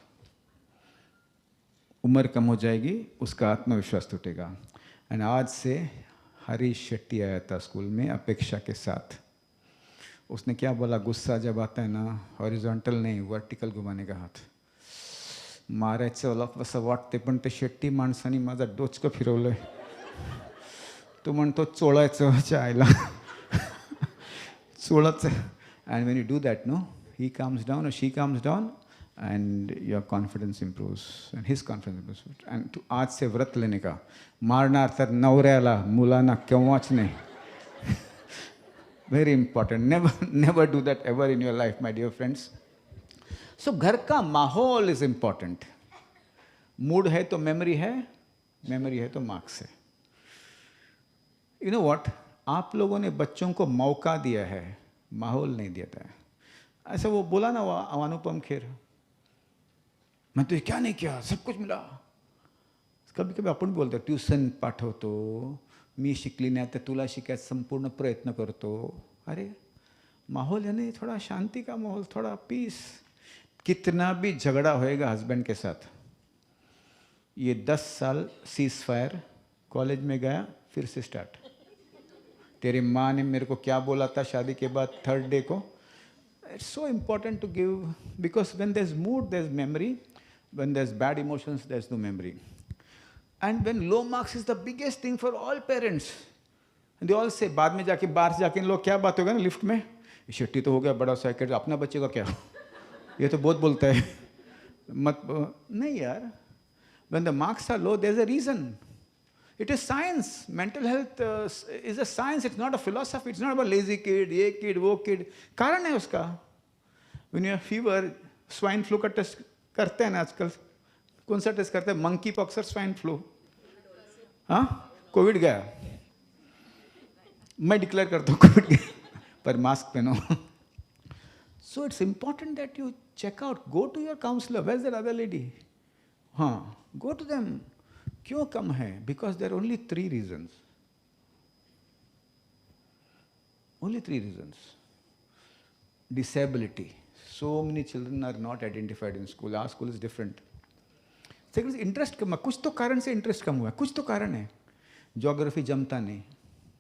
उम्र कम हो जाएगी, उसका आत्मविश्वास टूटेगा. And आज से हरीश शेट्टी आया था स्कूल में अपेक्षा के साथ. उसने क्या बोला, गुस्सा जब आता है ना, हॉरिझॉन्टल नहीं वर्टिकल घुमाने का हात. मारायचं असं वाटते, पण ते शेट्टी माणसाने माझा डोचकं फिरवलंय. तो म्हणतो चोळायचं चायला. चोळायचं. And when you do that, no, he calms down or she calms down, and your confidence improves, and his confidence improves. And to आज से व्रत लेने का. मारणार तर नवऱ्याला, मुलांना केव्हाच नाही. Very important. Never do that ever in your life, my dear friends. So घर का माहौल is important. मूड है तो मेमोरी है तो मार्क्स है. You know what? आप लोगों ने बच्चों को मौका दिया है, माहौल नहीं देता है. ऐसा वो बोला ना वो अनुपम खेर, मैं तुझे क्या नहीं किया, सब कुछ मिला. कभी कभी आपण बोलतो ट्यूशन पाठवतो, मी शिकली नाही तर तुला शिकायचा संपूर्ण प्रयत्न करतो. अरे माहौल है नहीं, थोड़ा शांति का माहौल, थोड़ा पीस. कितना भी झगड़ा होएगा हस्बैंड के साथ, ये 10 साल सीज फायर, कॉलेज में गया फिर से स्टार्ट. तेरी माँ ने मेरे को क्या बोला था शादी के बाद 3rd डे को. It's so important to give, because when there is mood there is memory, when there is bad emotions there is no memory. And when low marks is the biggest thing for all parents. They all say, बाद में जाके बाहर से जाके लोग क्या बात होगा ना लिफ्ट में, शेट्टी तो हो गया बड़ा सा, अपना बच्चे का क्या, ये तो बहुत बोलता है. मत नहीं यार. When the marks are low, there's a reason. It is science. Mental health is a science. It's not a philosophy. It's not about lazy kid, ये kid, वो kid. कारण है उसका. When you have fever, swine flu का test करते हैं ना आजकल. कौन सा टेस्ट करते हैं? मंकी पॉक्स और स्वाइन फ्लू. हाँ, कोविड गया. मैं डिक्लेयर करता हूँ कोविड गया, पर मास्क पहनो. So it's important that you check out. Go to your counselor. Where's that other lady? हाँ, go to them. क्यों कम है? Because there are only 3 reasons. Only 3 reasons. Disability. So many children are not identified in school. Our school is different. Second is interest कम. कुछ तो कारण से interest कम हुआ. कुछ तो कारण है. Geography जमता नहीं.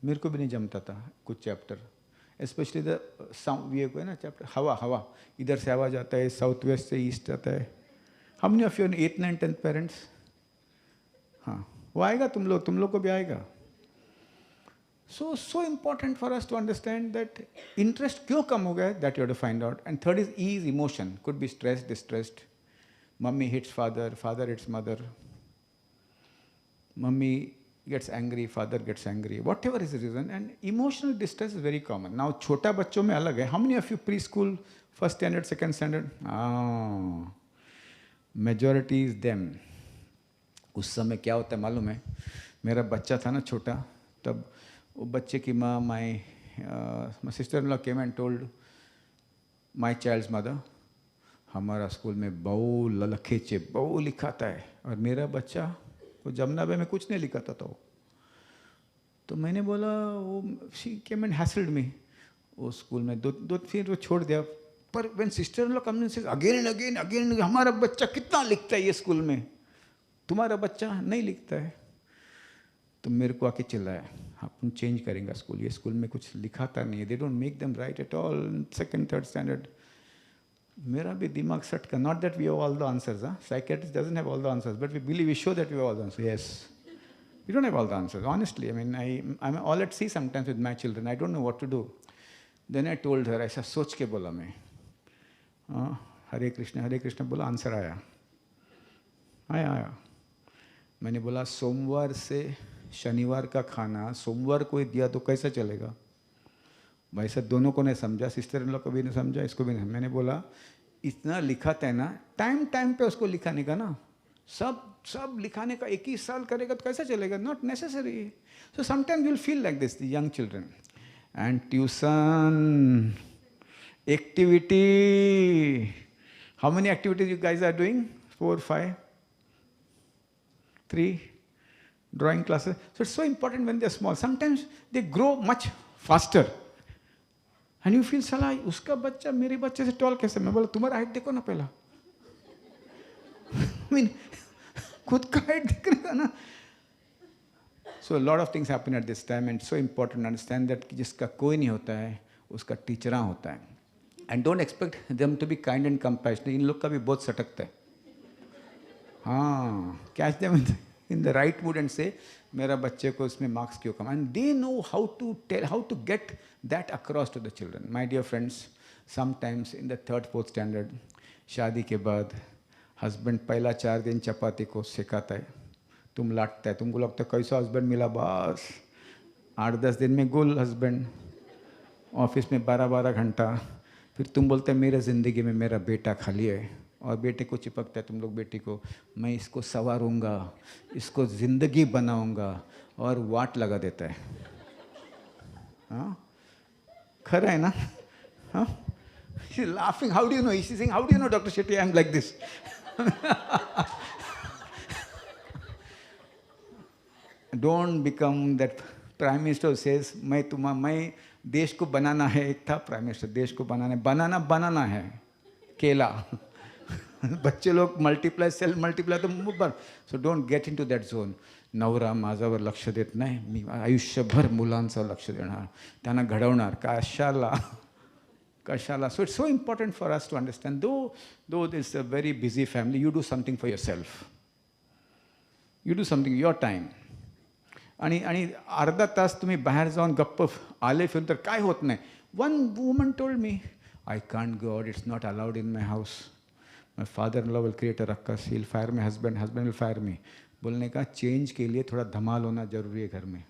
मेरे को भी नहीं जमता था कुछ चैप्टर. Especially the sound, ये कोई ना चैप्टर, हवा, इधर से हवा जाता है, साउथ वेस्ट से ईस्ट जाता है. How many of you are 8th, 9th, 10th parents? हाँ, वो आएगा तुम लोग को भी आएगा. So important for us to understand that interest क्यों कम हो गया, that you have to find out. And third is ease, emotion. Could be stressed, distressed. Mummy hits father, father hits mother. Mummy gets angry, father gets angry. Whatever is the reason, and emotional distress is very common. Now छोटा बच्चों में अलग है. How many of you preschool, 1st standard, 2nd standard? Majority is them. उस समय क्या होता है मालूम है? मेरा बच्चा था ना छोटा, तब वो बच्चे की माँ, my sister-in-law came and told my child's mother, हमारा स्कूल में बहु ललखेचे बहु लिखाता है, और मेरा बच्चा वो जमनाबे में कुछ नहीं लिखाता था. तो मैंने बोला, वो she came and hassled me. वो स्कूल में दो फिर वो छोड़ दिया. पर when sister-in-law comes and says again and again, हमारा बच्चा कितना लिखता है ये स्कूल में, तुम्हारा बच्चा नहीं लिखता है. तो मेरे को आके चिल्लाया, अपन चेंज करेंगे स्कूल, ये स्कूल में कुछ लिखाता नहीं है. They don't make them write at all in 2nd, 3rd standard. मेरा भी दिमाग सटका. Not that we have all the answers. Psychiatrist doesn't have all the answers, but we believe, we show that we have all the answers. Yes, we don't have all the answers, honestly. I mean, I'm all at sea sometimes with my children. I don't know what to do. Then I told her, ऐसा सोच के बोला मैं, हरे कृष्ण बोला, answer आया. मैंने बोला सोमवार से शनिवार का खाना सोमवार को ही दिया तो कैसा चलेगा भाई साहब. दोनों को नहीं समझा, सिस्टर-इन-लॉ को भी नहीं समझा, इसको भी नहीं. मैंने बोला इतना लिखाता है ना, टाइम पे उसको लिखाने का ना, सब लिखाने का 21 साल करेगा तो कैसा चलेगा? Not necessary. So sometimes you will feel like this, the young children. And tuition, activity. How many activities you guys are doing? 4, 5, 3 drawing classes. So it's so important when they're small. Sometimes they grow much faster. And you feel, साला उसका बच्चा मेरे बच्चे से toll कैसे? मैं बोला तुम्हारा हाइट देखो ना पहला. I mean, खुद का हाइट देखने का ना. So a lot of things happen at this time, and it's so important to understand that जिसका कोई नहीं होता है उसका टीचरा होता है. And don't expect them to be kind and compassionate. इन लोग का भी बहुत सटकता है. हाँ, catch them in the right mood and say, मेरा बच्चे को इसमें मार्क्स क्यों कम. And they know how to tell, how to get that across to the children. My dear friends, sometimes in the 3rd, 4th standard, शादी के बाद husband पहला 4 दिन चपाती को सिखाता है, तुम लाटता है, तुमको लगता है कैसा हस्बैंड मिला बस. 8-10 दिन में गुल हस्बैंड, ऑफिस में 12-12 घंटा, फिर तुम बोलते हैं मेरे ज़िंदगी में मेरा बेटा खाली है, और बेटे को चिपकता है तुम लोग बेटी को, मैं इसको संवारूंगा, इसको ज़िंदगी बनाऊंगा, और वाट लगा देता है. हाँ, खरा है ना? हाँ, she's laughing. How do you know? She's saying, how do you know, Dr. Shetty, I'm like this? Don't become that prime minister who says, मैं देश को बनाना है. एक था प्राइम मिनिस्टर, देश को बनाना है, केला. बच्चे लोग मल्टीप्लाय, सेल मल्टीप्लाय, तो बरं. So don't get into that zone. नवरा माझ्यावर लक्ष देत नाही, मी आयुष्यभर मुलांचं लक्ष देणार, त्यांना घडवणार. कशाला. So it's so important for us to understand, though this is a very busy family, you do something for yourself. You do something, your time. आणि अर्धा तास तुम्ही बाहेर जाऊन गप्प आले फिरून तर काय होत नाही. One woman told me, I can't go out, it's not allowed in my house. My father-in-law will create a ruckus, he'll fire my husband will fire me. बोलने का चेंज के लिए थोड़ा धमाल होना जरूरी है घर में.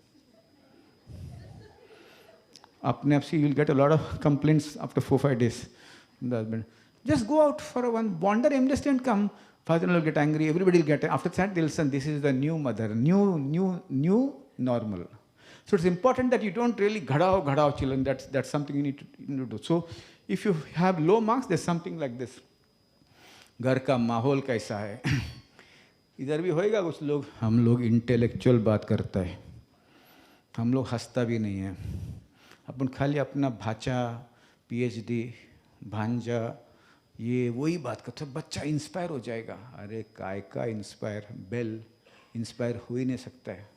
अपने आप से you'll get a lot of complaints after 4-5 days. The husband, just go out for a one wander, aimlessly and come. Father-in-law will get angry, everybody will get, after that they'll say, this is the new mother, new normal. So it's important that you don't really ghadao children, that's something you need to do. So if you have low marks, there's something like this. घर का माहौल कैसा है. इधर भी होएगा कुछ लोग, हम लोग इंटेलेक्चुअल बात करता है, हम लोग हंसता भी नहीं है. अपन खाली अपना भाचा, PhD, भांजा, ये वही बात करते, बच्चा इंस्पायर हो जाएगा. अरे काय का इंस्पायर, बेल इंस्पायर हो ही नाही सकता है.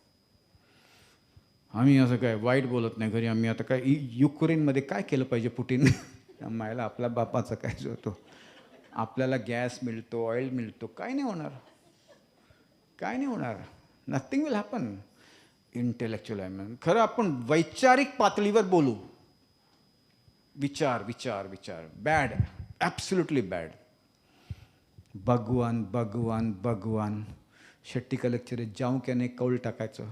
आम्ही असं काय वाईट बोलत नाही घरी. आम्ही आता काय युक्रेनमध्ये काय केलं पाहिजे पुटिन, मायला आपला बापाचा काय जो होतो. आपल्याला गॅस मिळतो, ऑइल मिळतो, काय नाही होणार. Nothing will happen. इंटेलेक्च्युअल आहे म्हणून खरं आपण वैचारिक पातळीवर बोलू. विचार, बॅड, ॲब्सोल्युटली बॅड. भगवान. शेट्टी का लेक्चर है, जाऊं क्या नहीं कौल टाकायचं,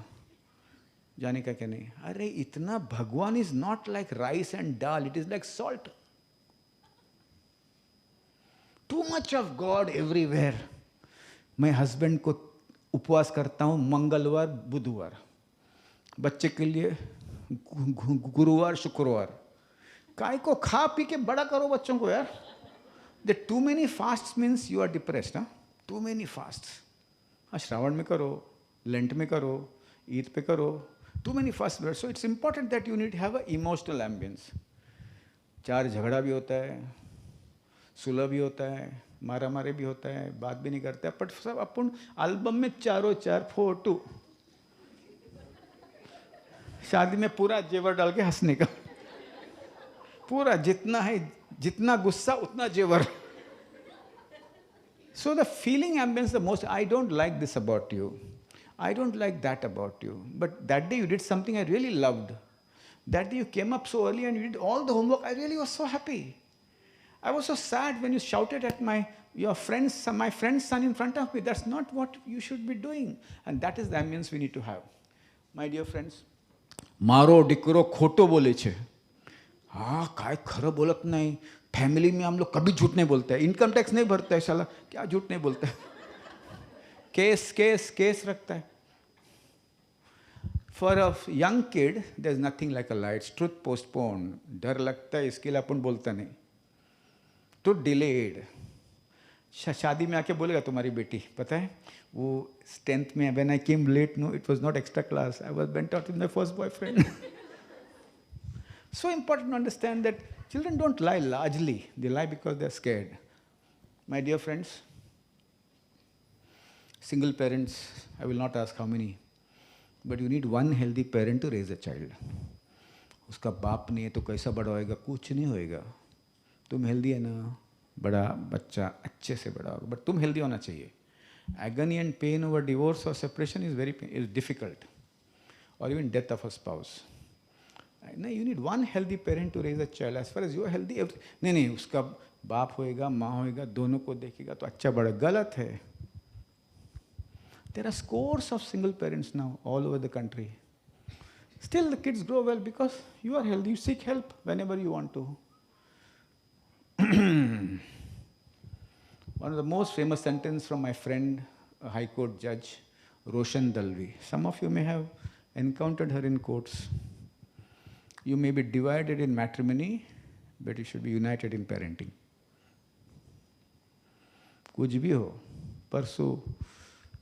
जाने का क्या नहीं. अरे इतना भगवान is not like rice and dal, it is like salt. Too much of God everywhere. मैं हस्बैंड को उपवास करता हूँ मंगलवार बुधवार, बच्चे के लिए गुरुवार शुक्रवार. काय को खा पी के बड़ा करो बच्चों को यार. The too many fast means you are depressed. हाँ, टू मेनी फास्ट. हाँ, श्रावण में करो, लेंट में करो, ईद पे करो. Too many fast. So it's important that you need have a emotional ambience. 4 झगड़ा भी होता है, सुलह भी होता है, मारा मारे भी होता है, बात भी नहीं करते, बट सब अपन एल्बम में 4 फोटो. शादी में पूरा जेवर डाल के हंसने का, पूरा जितना है, जितना गुस्सा उतना जेवर. So the feeling ambience the most. I don't like this about you, I don't like that about you, but that day you did something I really loved. That day you came up so early and you did all the homework. I really was so happy. I was so sad when you shouted at my friend's son in front of me. That's not what you should be doing. And that is the ambience we need to have. My dear friends, मारो डिकरो खोटो बोले छे. हाँ, काय खरं बोलत नहीं. Family में हम लोग कभी झूठ नहीं बोलते हैं. इनकम टैक्स नहीं भरता है साला, क्या झूठ नहीं बोलता है. केस रखता है. For a young kid there is nothing like a lights. Truth postpone. डर लगता है इसके लिए अपन बोलता नहीं. तो डिलेड. शादी में आके बोलेगा तुम्हारी बेटी, पता है वो 10th में when I came late, no it was not extra class, I was bent out with my first boyfriend. So important to understand that children don't lie largely, they lie because they're scared. My dear friends, single parents, I will not ask how many, but you need one healthy parent to raise a child. उसका बाप नहीं है तो कैसा बड़ा होएगा, कुछ नहीं होएगा. तुम हेल्दी है ना, बड़ा बच्चा अच्छे से बड़ा होगा, बट तुम हेल्दी होना चाहिए. Agony and pain over divorce or separation is difficult, or even death of a spouse. No, you need one healthy parent to raise a child. As far as you are healthy, नहीं, उसका बाप होएगा, माँ होएगा, दोनों को देखेगा तो अच्छा बड़ा. गलत है. There are scores of single parents now all over the country. Still the kids grow well because you are healthy. You seek help whenever you want to. One of the most famous sentences from my friend, a High Court judge, Roshan Dalvi. Some of you may have encountered her in courts. You may be divided in matrimony, but you should be united in parenting. कुछ भी हो, परसों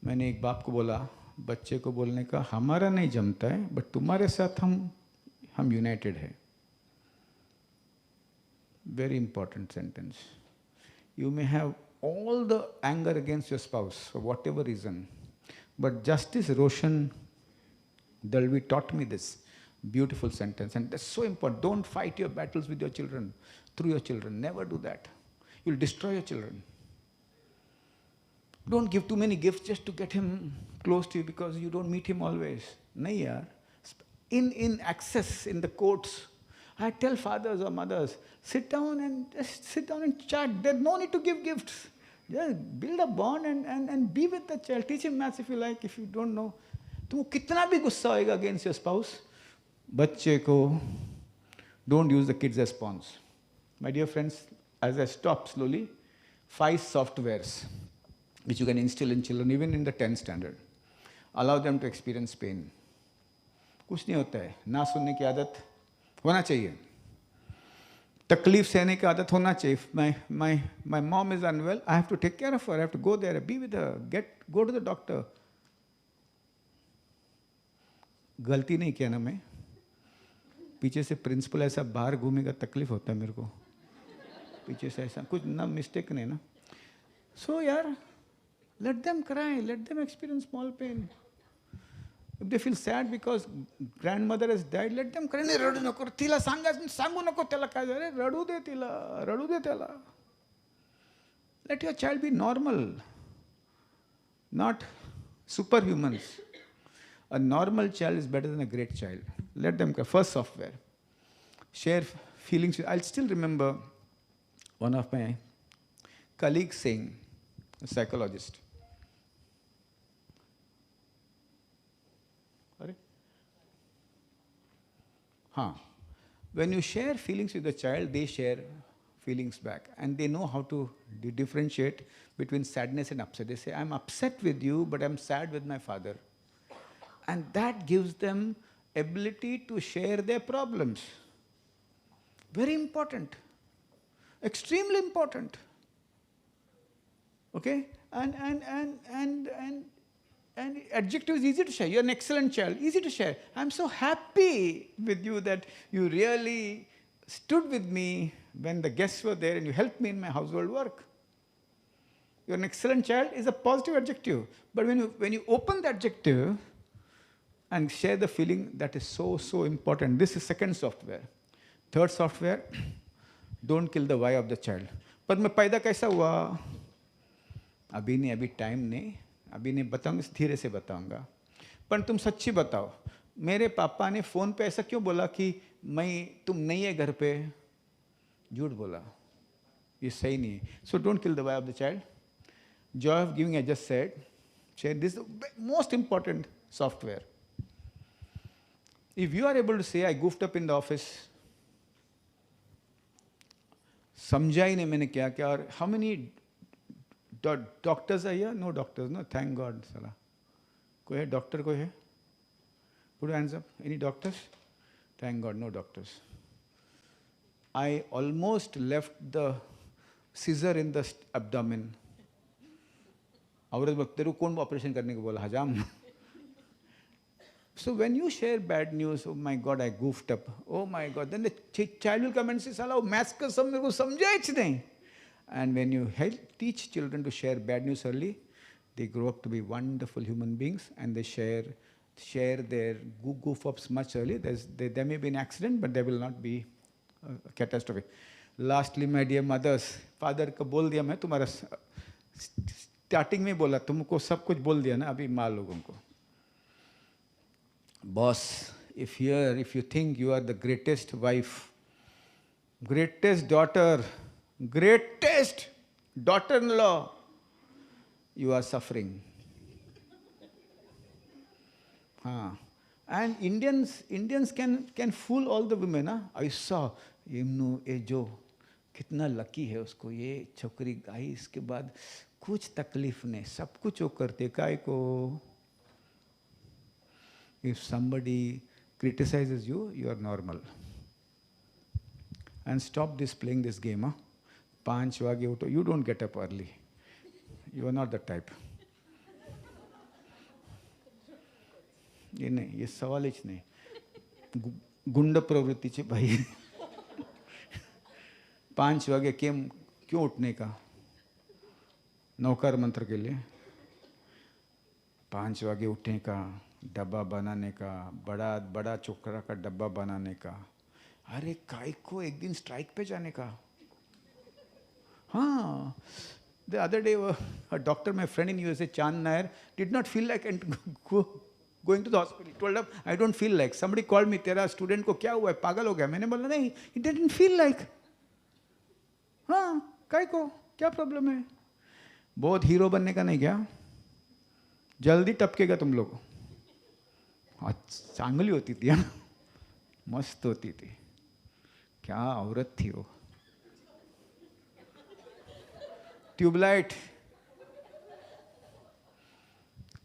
मैंने एक बाप को बोला, बच्चे को बोलने का, हमारा नहीं जमता है, बट तुम्हारे साथ हम यूनाइटेड है. Very important sentence. You may have all the anger against your spouse for whatever reason, but Justice Roshan Dalvi taught me this beautiful sentence, and that's so important. Don't fight your battles with your children, through your children. Never do that. You'll destroy your children. Don't give too many gifts just to get him close to you because you don't meet him always. Nahi yaar. In access, in the courts, I tell fathers or mothers, sit down and chat. There's no need to give gifts. Just build a bond and be with the child. Teach him maths if you like, if you don't know. तुमको कितना भी गुस्सा होएगा against your spouse, बच्चे को, don't use the kids as pawns. My dear friends, as I stop slowly, 5 softwares which you can instill in children, even in the 10th standard. Allow them to experience pain. कुछ नहीं होता है, ना सुनने की आदत होना चाहिए, तकलीफ सहने की आदत होना चाहिए. My mom is unwell, I have to take care of her, I have to go there, be with her, go to the doctor. गलती नहीं किया ना मैं, पीछे से प्रिंसिपल ऐसा बाहर घूमेगा, तकलीफ होता है मेरे को, पीछे से ऐसा कुछ ना मिस्टेक नहीं ना. So यार, let them cry, let them experience small pain. If they feel sad because grandmother has died, let them cry. नाही रडू नको, तिला सांगू नको त्याला काय झालं, रडू दे तिला, रडू दे त्याला. Let your child be normal, not superhumans. A normal child is better than a great child. Let them cry. First software. Share feelings. I'll still remember one of my colleagues saying, a psychologist, when you share feelings with the child, they share feelings back. And they know how to differentiate between sadness and upset. They say, I'm upset with you, but I'm sad with my father. And that gives them ability to share their problems. Very important. Extremely important. Okay? And adjective is easy to share. You're an excellent child. Easy to share. I'm so happy with you that you really stood with me when the guests were there and you helped me in my household work. You're an excellent child is a positive adjective. But when you open the adjective and share the feeling, that is so important. This is second software. Third software, don't kill the why of the child. पर मैं पैदा कैसा हुआ? अभी नहीं, अभी time नहीं, अभी नहीं बताऊंगा, धीरे से बताऊंगा. पर तुम सच्ची बताओ, मेरे पापा ने फ़ोन पे ऐसा क्यों बोला कि तुम नहीं है घर पे? झूठ बोला, ये सही नहीं है. So don't kill the why of the child. Joy of giving, I just said. This is the most important software. If you are able to say, I goofed up in the office, समझा ही नहीं मैंने क्या क्या, और how many doctors are here? No doctors, no? Thank God. साला कोई है doctor? कोई है? Put your hands up. Any doctors? Thank God, no doctors. I almost left the scissor in the abdomen. औरत बोलती, तेरे को कौन ऑपरेशन करने को बोला? हजाम. So when you share bad news, oh my God, I goofed up. Oh my God, then the child will come and say, साला मैथ्स का सब मेरे को समझा ही नहीं. And when you teach children to share bad news early, they grow up to be wonderful human beings, and they share their goof-ups much early. There may be an accident, but there will not be a catastrophe. Lastly, my dear mothers, father को बोल दिया मैं, तुम्हारा starting में बोला, तुमको सब कुछ बोल दिया ना अभी माँ लोगों को. Boss, if you think you are the greatest wife, greatest daughter, greatest daughter-in-law, you are suffering. And Indians can fool all the women. Huh? I saw, ये जो कितना लकी है उसको, ये छोकरी आई, इसके बाद कुछ तकलीफ नहीं, सब कुछ वो करते, काय को. If somebody criticizes you, you are normal. And stop playing this game. Huh? 5 वागे उठो. You don't get up early. You are not the type. ये नहीं, ये सवाल ही नहीं. गुंड प्रवृत्तीचे भाई. 5 वागे क्यों उठने का? नौकर मंत्र के लिए. 5 वागे उठने का, डब्बा बनाने का, बड़ा चोकरा का डब्बा बनाने का. अरे काय को एक दिन स्ट्राइक पे जाने का. हाँ. The other day, a doctor, my friend in USA, Chand Nair, did not feel like going to the hospital. He told him, I don't feel like. Somebody called me, तेरा स्टूडेंट को क्या हुआ है, पागल हो गया. मैंने बोला नहीं, he didn't feel like. हाँ, काय को, क्या प्रॉब्लम है? बहुत हीरो बनने का नहीं क्या? जल्दी टपकेगा तुम लोग. चांगली होती थी, हाँ, मस्त होती थी. क्या औरत थी वो. ट्यूबलाइट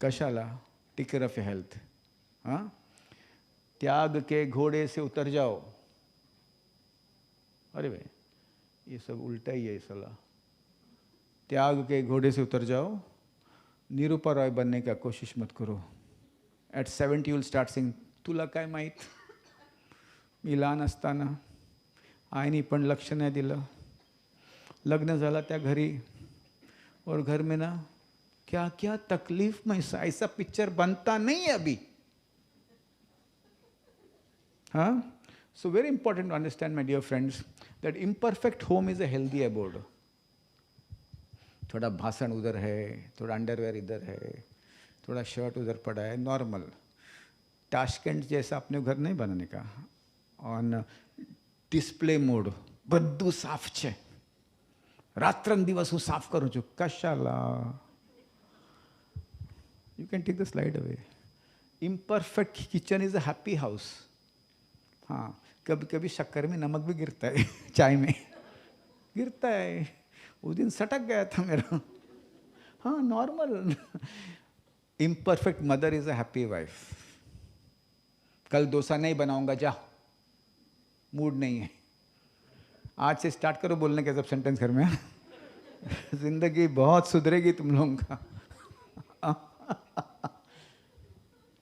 कशाला, take care of your health. हाँ, त्याग के घोड़े से उतर जाओ. अरे भाई, ये सब उल्टा ही है साला. त्याग के घोड़े से उतर जाओ. निरूपा रॉय बनने का कोशिश मत करो. At 70 you will start saying, तुला काय माहीत, मी लहान असताना आईने पण लक्ष नाही दिलं. लग्न झाला त्या घरी, और घर में ना क्या क्या तकलीफ में, ऐसा पिक्चर बनता नहीं है अभी. हाँ. So very important to understand, my dear friends, that imperfect home is a healthy abode. थोड़ा भाषण उधर है, थोड़ा अंडरवेयर इधर है, थोड़ा शर्ट उधर पड़ा है, नॉर्मल. टाशकेंट जैसा अपने घर नहीं बनाने का. ऑन डिस्प्ले मोड બધું સાફ છે. રાત્રંદિવસ હું સાફ કરું છું. કશાલા. You can take the slide away. Imperfect kitchen is a happy house. हाँ, कभी कभी शक्कर में नमक भी गिरता है, चाय में गिरता है. उस दिन सटक गया था मेरा. हाँ, normal. Imperfect mother is a happy wife. कल डोसा नहीं बनाऊंगा, जा, मूड नहीं है. आज से स्टार्ट करो बोलने के सब सेंटेंस घर में. जिंदगी बहुत सुधरेगी तुम लोगों का.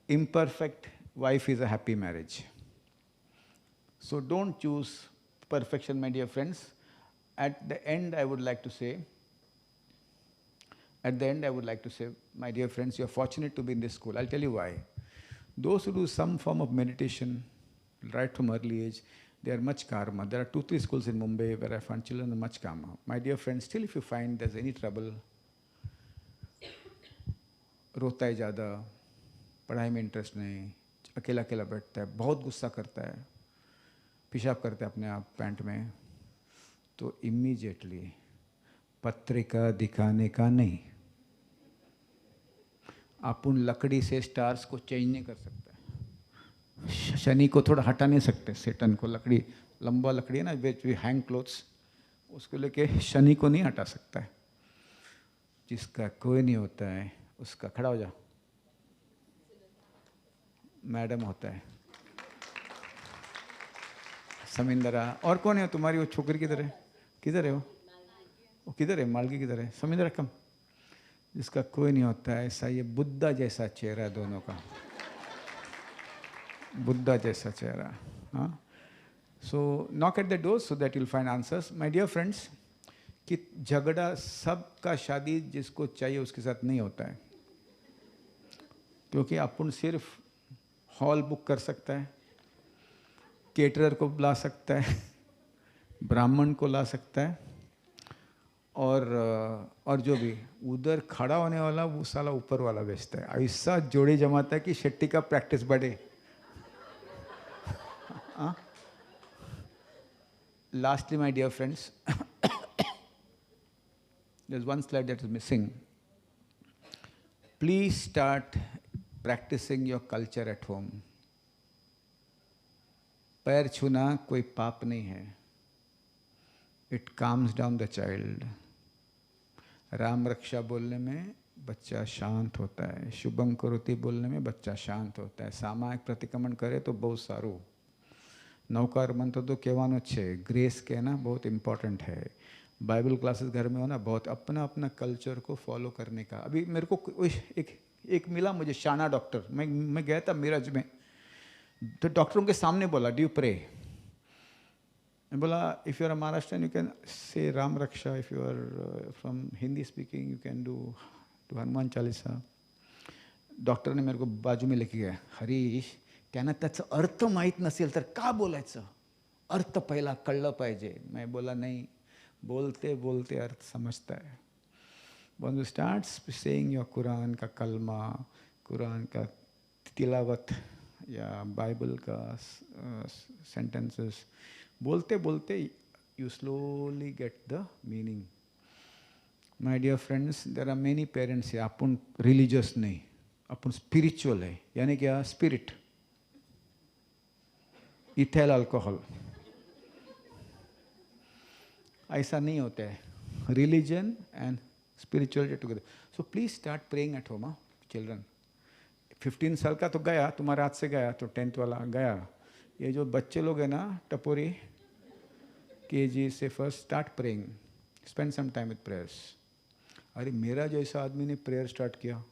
Imperfect wife is a happy marriage. So don't choose perfection, my dear friends. At the end, I would like to say, my dear friends, you are fortunate to be in this school. I'll tell you why. Those who do some form of meditation right from early age, they are much calmer. There are 2-3 schools in Mumbai where I find children are much calmer. My dear friends, still if you find there's any trouble, रोता है ज़्यादा, पढ़ाई में interest नहीं, अकेला अकेला बैठता है, बहुत गुस्सा करता है, पेशाब करता है अपने आप पैंट में, तो इमीडिएटली पत्रिका दिखाने का नहीं. अपन लकड़ी से स्टार्स को चेंज नहीं कर सकता. शनि को थोड़ा हटा नहीं सकते. सेटन को लकड़ी, लंबा लकड़ी है ना, विच वी हैंग क्लोथ्स, उसको लेके शनि को नहीं हटा सकता है. जिसका कोई नहीं होता है उसका, खड़ा हो जा, मैडम होता है. समिंदरा. और कौन है तुम्हारी वो छोकरी? किधर है? किधर है वो किधर है? मालगी किधर है? समिंदरा कम. जिसका कोई नहीं होता है ऐसा. ये बुद्धा जैसा चेहरा दोनों का, बुद्धा जैसा चेहरा. हाँ. So knock at the door so that you'll find answers. My dear friends, कि झगड़ा सबका शादी जिसको चाहिए उसके साथ नहीं होता है, क्योंकि अपन सिर्फ हॉल बुक कर सकता है, केटरर को बुला सकता है, ब्राह्मण को ला सकता है, और जो भी उधर खड़ा होने वाला वो साला ऊपर वाला बेचता है. ऐसा जोड़ी जमाता है कि शेट्टी का प्रैक्टिस बढ़े. Lastly, my dear friends, there's one slide that is missing. Please start practicing your culture at home. पैर छूना कोई पाप नहीं है. It comes down the child. Ram Raksha बोलने में बच्चा शांत होता है. शुभम करोति बोलने में बच्चा शांत होता है. सामायिक प्रतिक्रमण करे तो बहुत सारू. नौकार मंत्र तो कहेवानो छे. ग्रेस कहना बहुत इंपॉर्टेंट है. बाइबल क्लासेस घर में हो ना, बहुत अपना अपना कल्चर को फॉलो करने का. अभी मेरे को एक मिला मुझे, शाना डॉक्टर. मैं गया था मीरज में, तो डॉक्टरों के सामने बोला, डू यू प्रे? मैं बोला, if you are a Maharashtrian you can say Ram Raksha, if you are from Hindi speaking you can do Hanuman Chalisa. Doctor ने मेरे को बाजू में लेके गया. हरीश, त्यांना त्याचा अर्थ माहीत नसेल तर का बोलायचं? अर्थ पहिला कळलं पाहिजे. मैं बोला नहीं, बोलते बोलते अर्थ समझता है. When you start saying your Quran का कलमा, कुरान का तिलावत या बाइबल का sentences, बोलते बोलते you slowly get the meaning. My dear friends, there are many parents here. Upon religious नहीं, अपन spiritual है. यानी क्या? Spirit. Ethyl alcohol. ऐसा नहीं होता है. Religion and spirituality together. So please start praying at home, children. 15 साल का तो गया, तुम्हारे हाथ से गया, तो 10th वाला गया. ये जो बच्चे लोग हैं ना, टपोरी KG से first start praying. Spend some time with prayers. अरे मेरा जैसा आदमी ने प्रेयर स्टार्ट किया.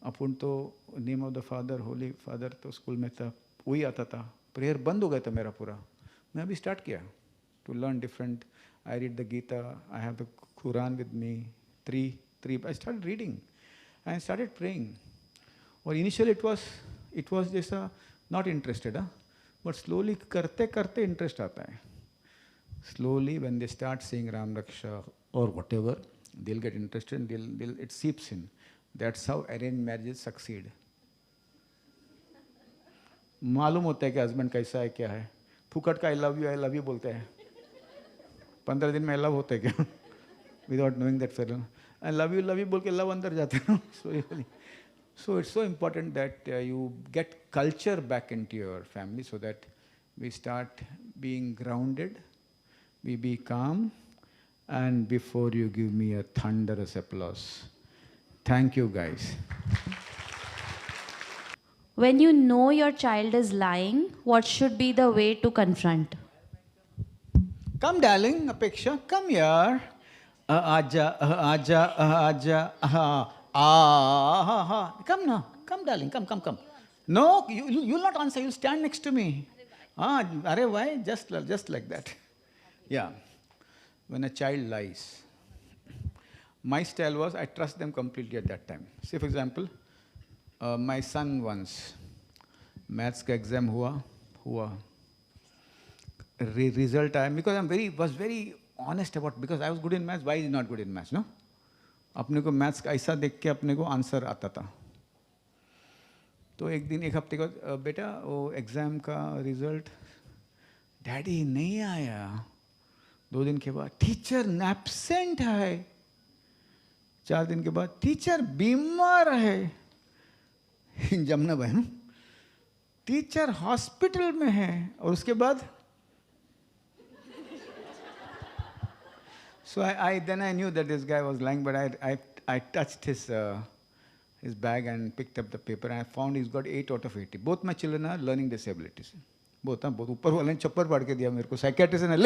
अपन तो name of the father, Holi father तो स्कूल में था, वही आता था. प्रेयर बंद हो गया था मेरा पूरा. मैं अभी स्टार्ट किया to learn different. I read the Gita, I have the Quran with me. Three I start reading, I started praying. और इनिशियल इट वॉज जैसा नॉट इंटरेस्टेड, बट स्लोली करते करते इंटरेस्ट आता है. Slowly, when they start saying Ram Raksha or whatever, they'll get interested and it seeps in. That's how arranged marriages succeed. मालूम होता है कि हस्बैंड कैसा है, क्या है. फुकट का आई लव यू बोलते हैं. 15 दिन में आई लव होता है क्या? Without knowing that fellow. I love you बोल के लव अंदर जाते हैं. So it's so important that you get culture back into your family so that we start being grounded. We be calm, and before you give me a thunderous applause. Thank you, guys. When you know your child is lying, what should be the way to confront? Come, darling, Apeksha, come here. Aja. Come now. Come, darling, come. No, you'll not answer. You'll stand next to me. Arey, why? Just like that. Yeah, when a child lies, my style was I trust them completely at that time. Say for example, my son once, maths का exam हुआ. Result आया, because I was very honest about, because I was good in maths. Why is he not good in maths? No, अपने को maths का ऐसा देख के अपने को आंसर आता था. तो एक हफ्ते के बाद, बेटा वो एग्जाम का रिजल्ट डैडी नहीं आया. 2 दिन के बाद टीचर एब्सेंट है. 4 दिन के बाद टीचर बीमार है. जमुना बहन, टीचर हॉस्पिटल में है. और उसके बाद so then I knew that this guy was lying, but I touched his bag and picked up the paper and I found he's got 8 out of 80. Both my children are learning disabilities. बहुत ऊपर वाले ने चप्पर पाड़ के दिया मेरे को. Psychiatrist ने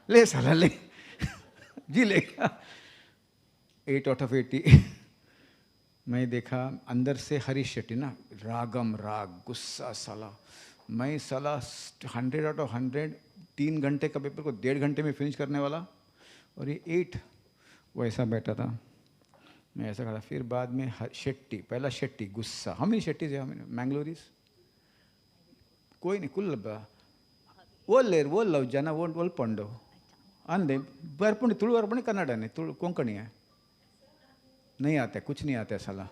ले साला ले जी ले. 8 out of 80. मैं देखा अंदर से हरीश शेट्टी ना, राग गुस्सा साला. मैं साला 100 out of 100 3 घंटे का पेपर को 1.5 घंटे में फिनिश करने वाला, और ये 8 वैसा बैठा था. मैं ऐसा खड़ा. फिर बाद में शेट्टी, पहला शेट्टी गुस्सा. हम ही शेट्टी से मैंगलोरीज कोई नहीं कुल वो लव जाना वो पंडो अंदे बरपुंडी तुಳು बरपुंडी कन्नड़ नहीं तुಳು कोंकणी है. नहीं आता है, कुछ नहीं आता है साला.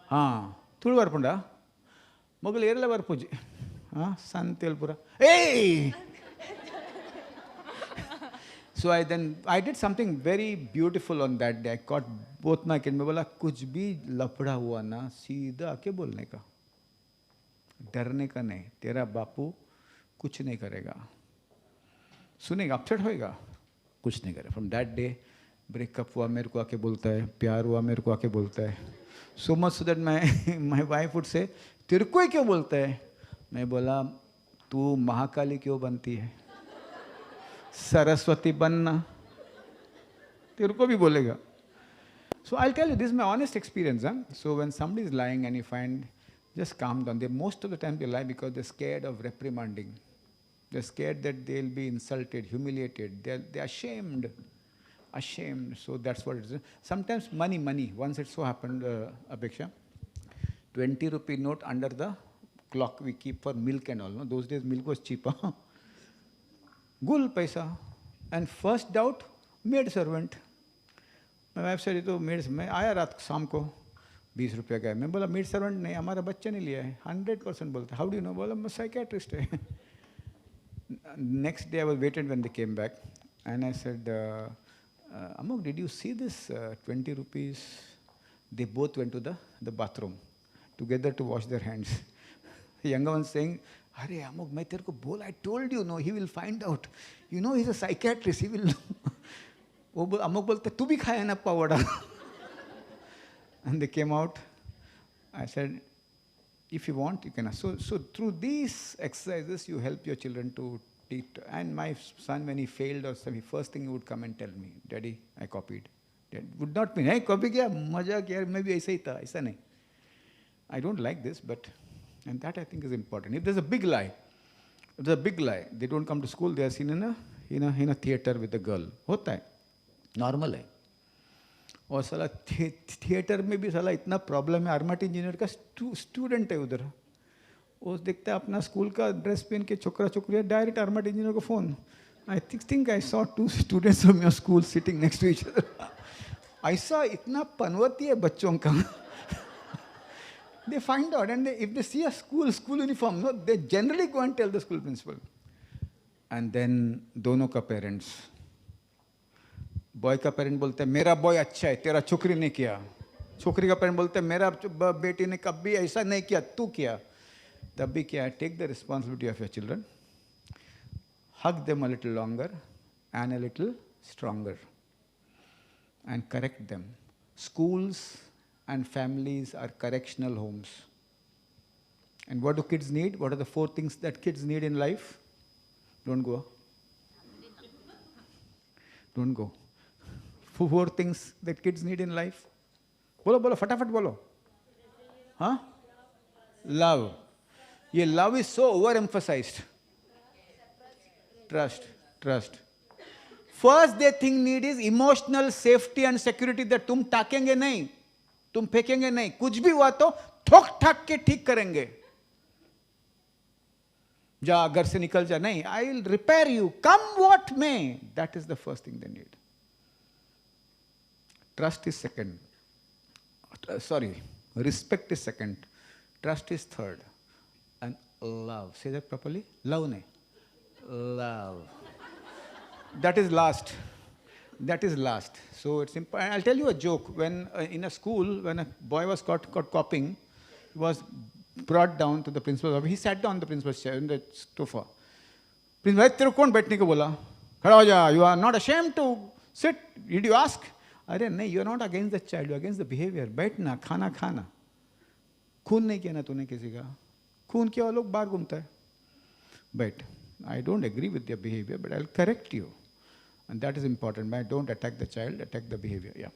हाँ तुಳು बरपुंडा ಮೊಗಲು ಏರಲ ಬರ್ಪುಜಿ. ಸಂತೆಲ್ಪುರ ಏಯ್. So I did something very beautiful on that day. I caught both my kids. मैं बोला कुछ भी लफड़ा हुआ ना सीधा आके बोलने का. डरने का नहीं, तेरा बापू कुछ नहीं करेगा, सुनेगा, अपसेट होएगा, कुछ नहीं करेगा. फ्रॉम दैट डे ब्रेकअप हुआ, मेरे को आके बोलता है, प्यार हुआ, मेरे को आके बोलता है. So much so that my wife would say, तेरे को ही क्यों बोलता है? मैं बोला, तू महाकाली क्यों बनती है, सरस्वती बनना, तेरे को भी बोलेगा. So I'll tell you, this is my honest experience. So when somebody is lying and you find, just calm down. Most of the time they lie because they're scared of reprimanding. They're scared that they'll be insulted, humiliated. They're ashamed. So that's what it is. Sometimes money. Once it so happened, Apeksha, 20 rupee note under the clock we keep for milk and all. No? Those days milk was cheaper. Gul paisa. And first doubt, maid servant. मैं wife से तो made, मैं आया रात शाम को 20 रुपये का है. मैं बोला मेड सर्वेंट नहीं, हमारा बच्चे ने लिया है. 100% बोलता. How do know? बोला मैं साइकेट्रिस्ट है. Next day I was waited when they came back and I said, Amok, did you see this 20 rupees? They both went to the bathroom together to wash their hands. The younger one saying, अरे Amok, मैं तेरे को बोला, I told you, no, he will find out. You know, he's a psychiatrist, he will know. वो अमुक बोलते, तू भी खाया ना पावड़ा. And they came out. I said, if you want, you can. So through these exercises, you help your children to teach. And my son, when he failed or something, first thing he would come and tell me, Daddy, I copied. Dad would not mean, hey, copy किया, मजा किया, मैं भी ऐसा ही था, ऐसा नहीं. I don't like this, and that I think is important. If there's a big lie, they don't come to school, they are seen in a theater with a girl. होता है. नॉर्मल है. और साला थिएटर में भी साला इतना problem है. आर्माट इंजीनियर का स्टूडेंट है उधर, वो देखता है अपना स्कूल का ड्रेस पहन के छोकरा छोकरिया, डायरेक्ट आर्माट इंजीनियर को phone. I think I saw 2 students from your school sitting next to each other. ऐसा इतना पनवती है बच्चों का. They find out, and if they see a school uniform, no, they generally go and tell the school principal. And then दोनों का parents, boy का parent बोलते हैं मेरा बॉय अच्छा है, तेरा छोकरी ने किया. छोकरी का पेरेंट बोलते हैं मेरा बेटी ने कभी ऐसा नहीं किया, तू किया. तब भी क्या, take the responsibility of your children, hug them a little longer and a little stronger, and correct them. Schools and families are correctional homes. And what do kids need? What are the 4 things that kids need in life? Don't go. Don't go. 4 things that kids need in life. बोलो बोलो फटाफट बोलो. हाँ? Love. ये love is so overemphasized. Trust. First they think need is emotional safety and security, that तुम टाकेंगे नहीं, तुम फेंकेंगे नहीं, कुछ भी हुआ तो ठोक ठाक के ठीक करेंगे. जा घर से निकल जा, नहीं, I will repair you, come what may. That is the first thing they need. Trust is second. Respect is second. Trust is third. And love. Say that properly. Love nahi. Love. That is last. So it's important. I'll tell you a joke. When in a school, when a boy was caught copying, he was brought down to the principal's office. He sat down on the principal's chair in the sofa. Principal, तेरे कौन बैठने को बोला? खड़ा हो जा. You are not ashamed to sit. Did you ask? अरे नहीं, you are not against the child. You are against the behavior. बैठना, खाना. खून नहीं किया ना तूने किसी का. खून किया वो लोग बाहर घूमता है. But I don't agree with their behavior, but I'll correct you. And that is important. But don't attack the child, attack the behavior. Yeah.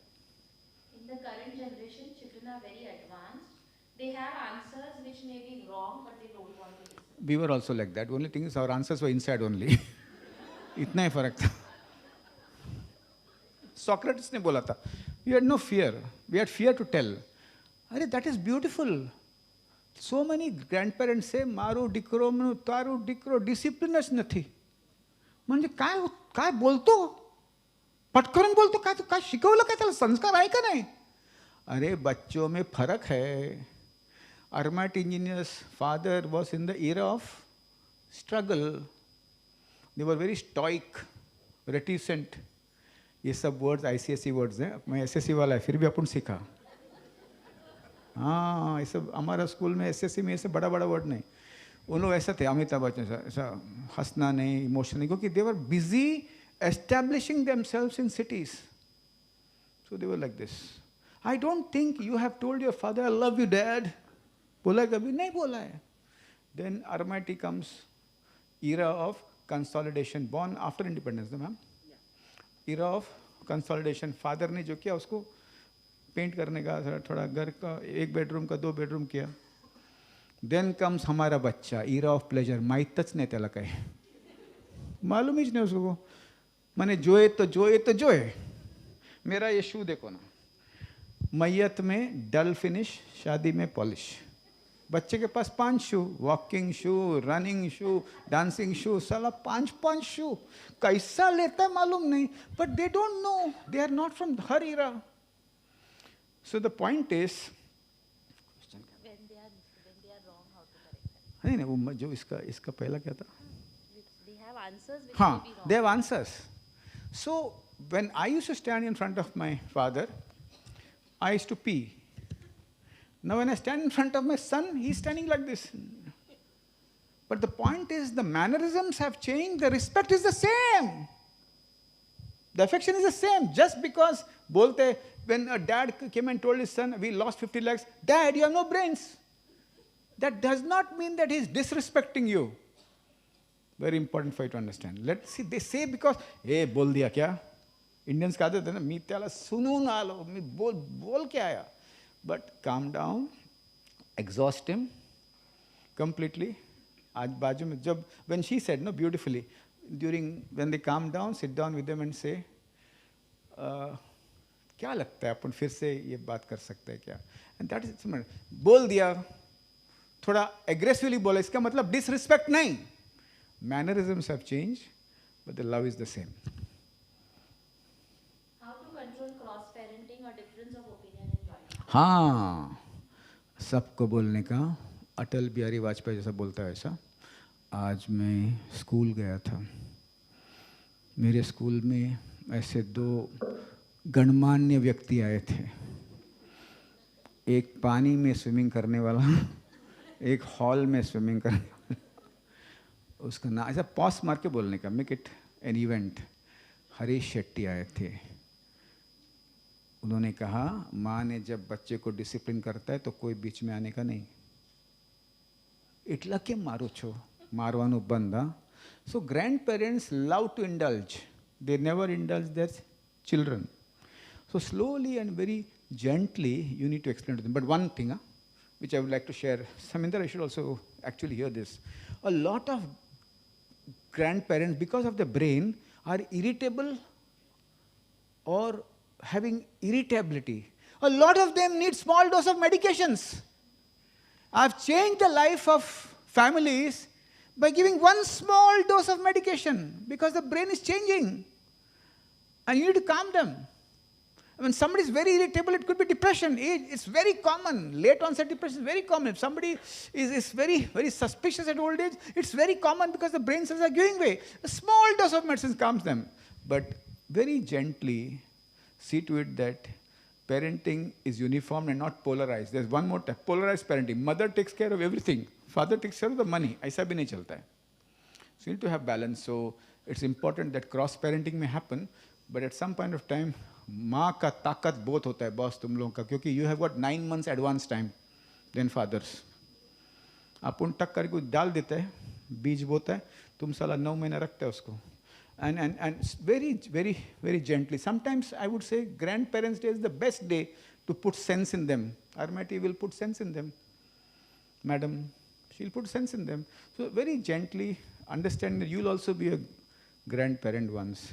In the current generation, children are very advanced. They have answers which may be wrong, but they don't want to listen. We were also like that. Only thing is our answers were inside only. इतना ही फर्क था. Socrates ने बोला था, we had no fear. We had fear to tell. अरे that is beautiful. So many grandparents say, मारू डिकरो मनु तारू डिकरो, डिसिप्लिनच નથી. म्हणजे काय बोलतो? पटकरून बोलतो, काय शिकवलं काय त्याला, संस्कार आहे का नाही? अरे बच्चों में फर्क है. Armat engineer's father was in the era of struggle. They were very stoic, reticent. ये सब words ICSE words हैं. मैं SSC वाला है, फिर भी अपन सीखा. हाँ, ऐसा हमारा स्कूल में एसएससी में ऐसे बड़ा बड़ा वर्ड नहीं, उन लोग ऐसा थे, अमिताभ बच्चन ऐसा हंसना नहीं, इमोशन नहीं, क्योंकि they were busy establishing themselves in cities. So they were like this. I don't think you have told your father I love you dad. बोला कभी? नहीं बोला है. Then RMIT comes, era of consolidation, born after independence, ma'am. Era of consolidation. Father ने जो किया उसको paint करने का, थोड़ा घर का 1 बेडरूम का 2 बेडरूम किया. देन कम्स हमारा बच्चा, era ऑफ प्लेजर. माहीतच नाही त्याला काय, मालूम ही नहीं उसको. मैंने जोए तो जोए तो जोए. मेरा ये शू देखो ना, मैयत में डल फिनिश, शादी में पॉलिश. बच्चे के पास 5 shoe, walking shoe, running shoe, dancing shoe, साला 5 शू. कैसा लेता है मालूम नहीं, but they don't know, they are not from her era. So the point is, नहीं नहीं, वो जो इसका पहला क्या था? हाँ, they have answers. So when I used to stand in front of my father, I used to pee. Now when I stand in front of my son, he's standing like this. But the point is, the mannerisms have changed, the respect is the same. The affection is the same. Just because bolte, when a dad came and told his son, we lost 50 lakhs, Dad, you have no brains. That does not mean that he's disrespecting you. Very important for you to understand. Let's see, they say because, hey, बोल दिया क्या? Indians कहते थे ना, मी त्याला सुनून आलो, मी बोल क्या आया? But calm down, exhaust him completely. आज बाजू में जब, when she said, no, beautifully, when they calm down, sit down with them and say, क्या लगता है अपन फिर से ये बात कर सकते हैं क्या? And that is, बोल दिया, थोड़ा aggressively बोला, इसका मतलब disrespect नहीं. Mannerisms have changed, but the love is the same. How to control cross-parenting or difference of opinion in joint? हाँ, सबको बोलने का. अटल बिहारी वाजपेयी जैसा बोलता है ऐसा. आज मैं स्कूल गया था. मेरे स्कूल में ऐसे 2 गणमान्य व्यक्ति आए थे. एक पानी में स्विमिंग करने वाला, एक हॉल में स्विमिंग करने वाला. उसका नाम ऐसा पॉज मार के बोलने का, make it an event. Harish Shetty आए थे. उन्होंने कहा, माँ ने जब बच्चे को डिसिप्लिन करता है तो कोई बीच में आने का नहीं. इटला के मारो छो, मारवानो बंदा. So grand parents love to indulge, they never indulge their children. So slowly and very gently you need to explain to them. But one thing which I would like to share, Saminder, I should also actually hear this. A lot of grandparents, because of the brain, are irritable or having irritability. A lot of them need small dose of medications. I've changed the life of families by giving one small dose of medication because the brain is changing. And you need to calm them. When somebody is very irritable, it could be depression. It's very common. Late onset depression is very common. If somebody is very, very suspicious at old age, it's very common because the brain cells are giving way. A small dose of medicine calms them. But very gently see to it that parenting is uniform and not polarized. There's one more type, polarized parenting. Mother takes care of everything. Father takes care of the money. ऐसा भी नहीं चलता है. So you need to have balance. So it's important that cross-parenting may happen, but at some point of time, माँ का ताकत बहुत होता है बॉस तुम लोगों का, क्योंकि you have got 9 months advance time than fathers. अपन टक करके कुछ डाल देता है, बीज बोता है, तुम साला 9 महीना रखते है उसको. And very, very, very gently. Sometimes I would say grandparents' day is the best day to put sense in them. RMIT will put sense in them. Madam, she'll put sense in them. So very gently understand that you'll also be a grandparent once.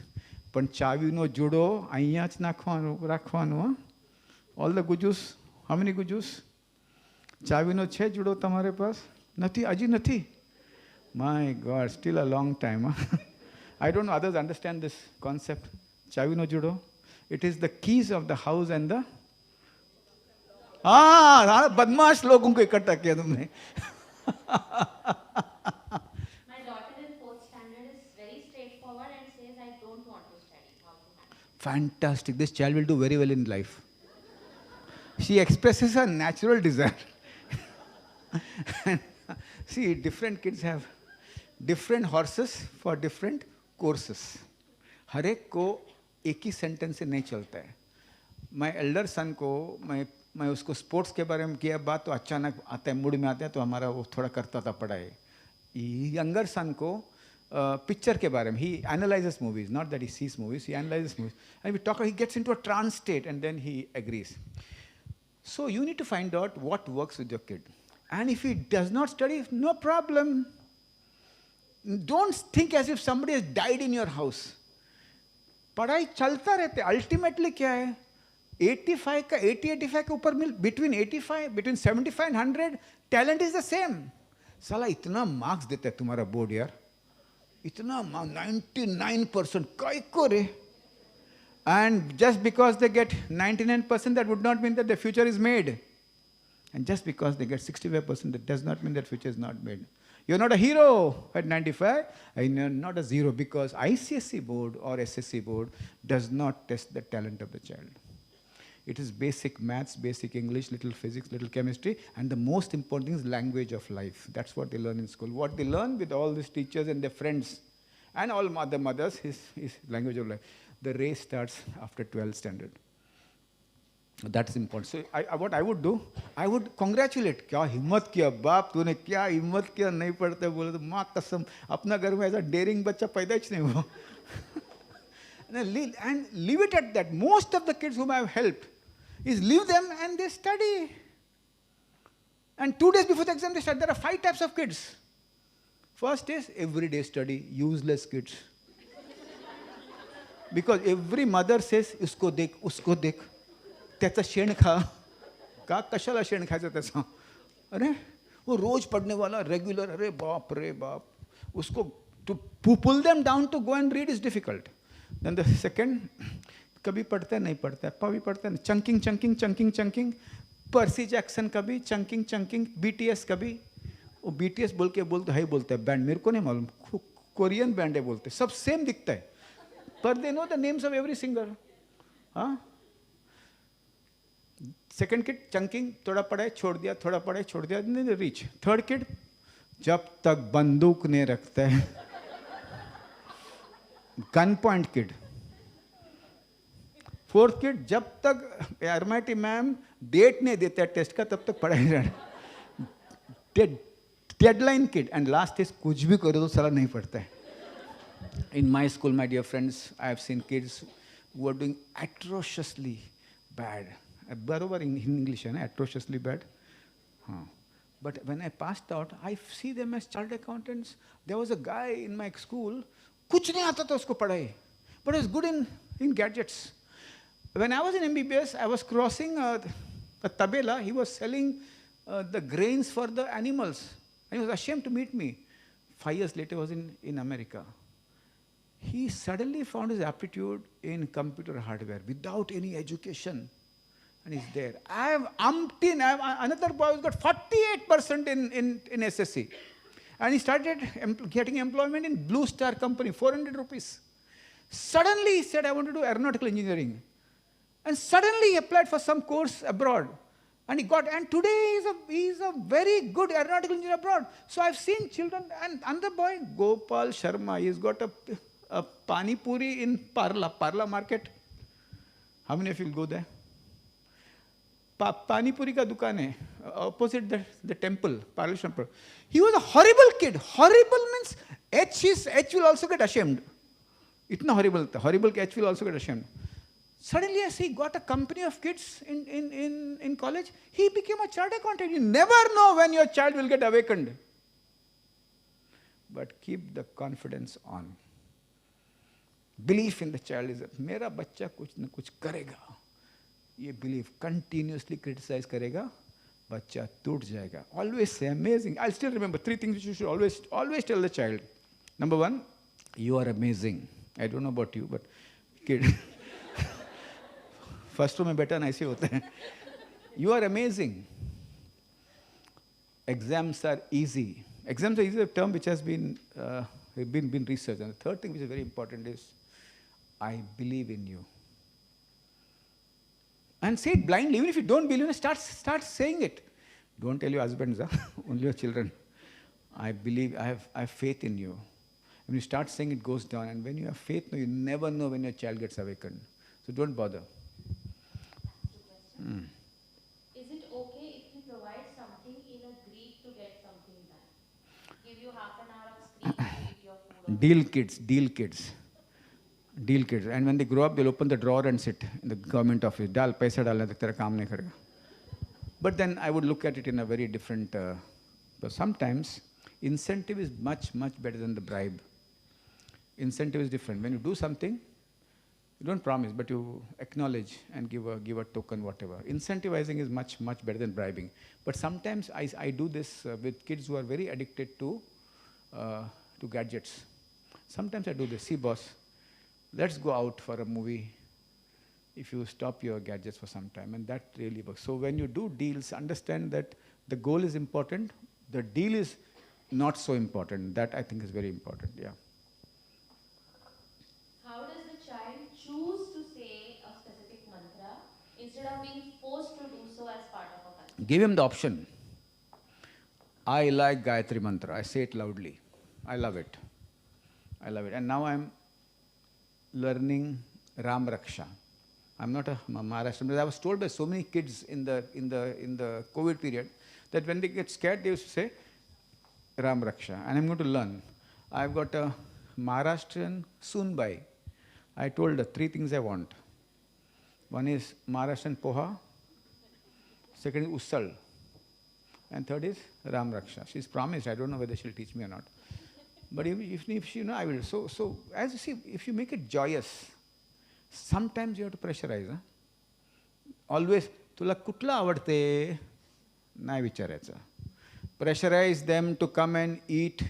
પણ ચાવીનો judo અહીંયા જ રાખવાનો. All the Gujus, how many Gujus? ચાવીનો છે જુડો તમારે પાસ? નથી, હજી નથી. My God, still a long time. I don't know others understand this concept. ચાવીનો જુડો. It is the keys of the house and the... हाँ, बदमाश लोगों को इकट्ठा किया तुमने. Fantastic. This child will do very well in life. She expresses her natural desire. See, different kids have different horses for different courses. हर एक को एक ही सेंटेंस से नहीं चलता है. My elder son को मैं उसको स्पोर्ट्स के बारे में किया बात तो अचानक आता है, मूड में आता है तो हमारा वो थोड़ा करता था पढ़ाई. यंगर सन को पिक्चर के बारे में, he analyzes movies, not that he sees movies, he analyzes movies. And we talk, he gets into a trance state and then he agrees. So you need to find out what works with your kid. And if he does not study, no problem. Don't think as if somebody has died in your house. पढ़ाई चलता रहते. Ultimately क्या है, 85 का 80-85 के ऊपर मिल, between 75 and 100, talent is the same. साला इतना मार्क्स देता है तुम्हारा बोर्ड यार, इतना 99% काय को रे. And just because they get 99%, that would not mean that the future is made. And just because they get 65%, that does not mean that future is not made. You're not a hero at 95, and you're not a zero, because ICSE board or SSC board does not test the talent of the child. It is basic maths, basic English, little physics, little chemistry, and the most important thing is language of life. That's what they learn in school. What they learn with all these teachers and their friends and all the mothers is language of life. The race starts after 12th standard. That's important. So what I would do, I would congratulate. क्या हिम्मत किया बाप, तूने क्या हिम्मत किया, नहीं पढ़ते बोले तो माँ कसम अपना घर में ऐसा डेयरिंग बच्चा पैदा ही नहीं हुआ. And leave it at that. Most of the kids whom I have helped is leave them and they study. And 2 days before the exam they start. There are 5 types of kids. First is everyday study, useless kids. Because every mother says, usko dekh. त्याचा शेण खा. का कशाला शेण खायचं त्याचा? अरे वो रोज पढ़ने वाला रेगुलर, अरे बाप रे बाप. उसको to pull them down to go and read is difficult. Then the second, कभी पढ़ता है नहीं पढ़ता है, कभी पढ़ता है चंकिंग. पर्सी जैक्सन कभी चंकिंग. BTS कभी, वो BTS बोल तो है बोलता है बैंड, मेरे को नहीं मालूम, कोरियन बैंड है बोलते, सब सेम दिखता है, पर they know the names of every singer. हाँ. Second kid, chunking, थोड़ा पढ़ाई छोड़ दिया, थोड़ा पढ़ाई छोड़ दिया, नहीं रीच. Third kid, जब तक बंदूक नहीं रखता है, gun point kid. Fourth kid, जब तक RMIT मैम डेट नहीं देता है टेस्ट का, तब तक पढ़ाई रहना. Deadline kid. And last is कुछ भी करो तो साला नहीं पढ़ता है. In my school, my dear friends, I have seen kids who are doing atrociously bad. बरोबर in English है ना, atrociously bad. हाँ. But when I passed out, I see them as chartered accountants. There was a guy in my school, कुछ नहीं आता था उसको पढ़ाई, but he was good in gadgets. When I was in MBBS, I was crossing a tabela. He was selling the grains for the animals. And he was ashamed to meet me. 5 years later, I was in America. He suddenly found his aptitude in computer hardware without any education. And he's there. I have another boy who's got 48% in SSC. And he started getting employment in Blue Star Company, 400 rupees. Suddenly he said, I want to do aeronautical engineering. And suddenly he applied for some course abroad. And he got, and today he's a very good aeronautical engineer abroad. So I've seen children, and another boy, Gopal Sharma, he's got a Pani Puri in Parla market. How many of you will go there? Pani Puri ka dukaan hai, opposite the temple, Parla temple. He was a horrible kid. Horrible means H will also get ashamed. Itna horrible tha. Horrible H will also get ashamed. Suddenly, as he got a company of kids in college, he became a chartered accountant. You never know when your child will get awakened. But keep the confidence on. Belief in the child is that मेरा बच्चा कुछ न कुछ करेगा. ये belief continuously criticize करेगा, बच्चा टूट जाएगा. Always say amazing. I'll still remember 3 things which you should always tell the child. Number 1, you are amazing. I don't know about you, but kid. First row में बेटा ऐसे होते हैं. You are amazing. Exams are easy. Exams are easy, a term which has been researched. And the third thing which is very important is, I believe in you. And say it blindly. Even if you don't believe it, start saying it. Don't tell your husbands, only your children. I believe, I have faith in you. When you start saying it goes down, and when you have faith, you never know when your child gets awakened. So don't bother. Is it okay if you provide something in a greed to get something done? Give you half an hour of screen to eat your food. Deal kids, deal kids. Deal kids. And when they grow up, they'll open the drawer and sit in the government office. Dal, paisa dalna, tera kaam nahi karega. But then I would look at it in a very different, but sometimes incentive is much, much better than the bribe. Incentive is different. When you do something, you don't promise, but you acknowledge and give a token, whatever. Incentivizing is much, much better than bribing. But sometimes I do this with kids who are very addicted to gadgets. Sometimes I do this. See, boss, let's go out for a movie if you stop your gadgets for some time, and that really works. So when you do deals, understand that the goal is important, the deal is not so important. That I think is very important, yeah. How does the child choose to say a specific mantra instead of being forced to do so as part of a culture? Give him the option. I like Gayatri Mantra. I say it loudly. I love it. I love it. And now I'm learning Ram Raksha. I'm not a Maharashtrian. I was told by so many kids in the COVID period that when they get scared, they used to say Ram Raksha. And I'm going to learn. I've got a Maharashtrian Sunbai. I told her 3 things I want. One is Maharashtrian Poha. Second is Ussal. And third is Ram Raksha. She's promised. I don't know whether she'll teach me or not. But if she, I will. So as you see, if you make it joyous, sometimes you have to pressurize. Always, तुला कुठला आवडते? नाही विचारायचं. Pressurize them to come and eat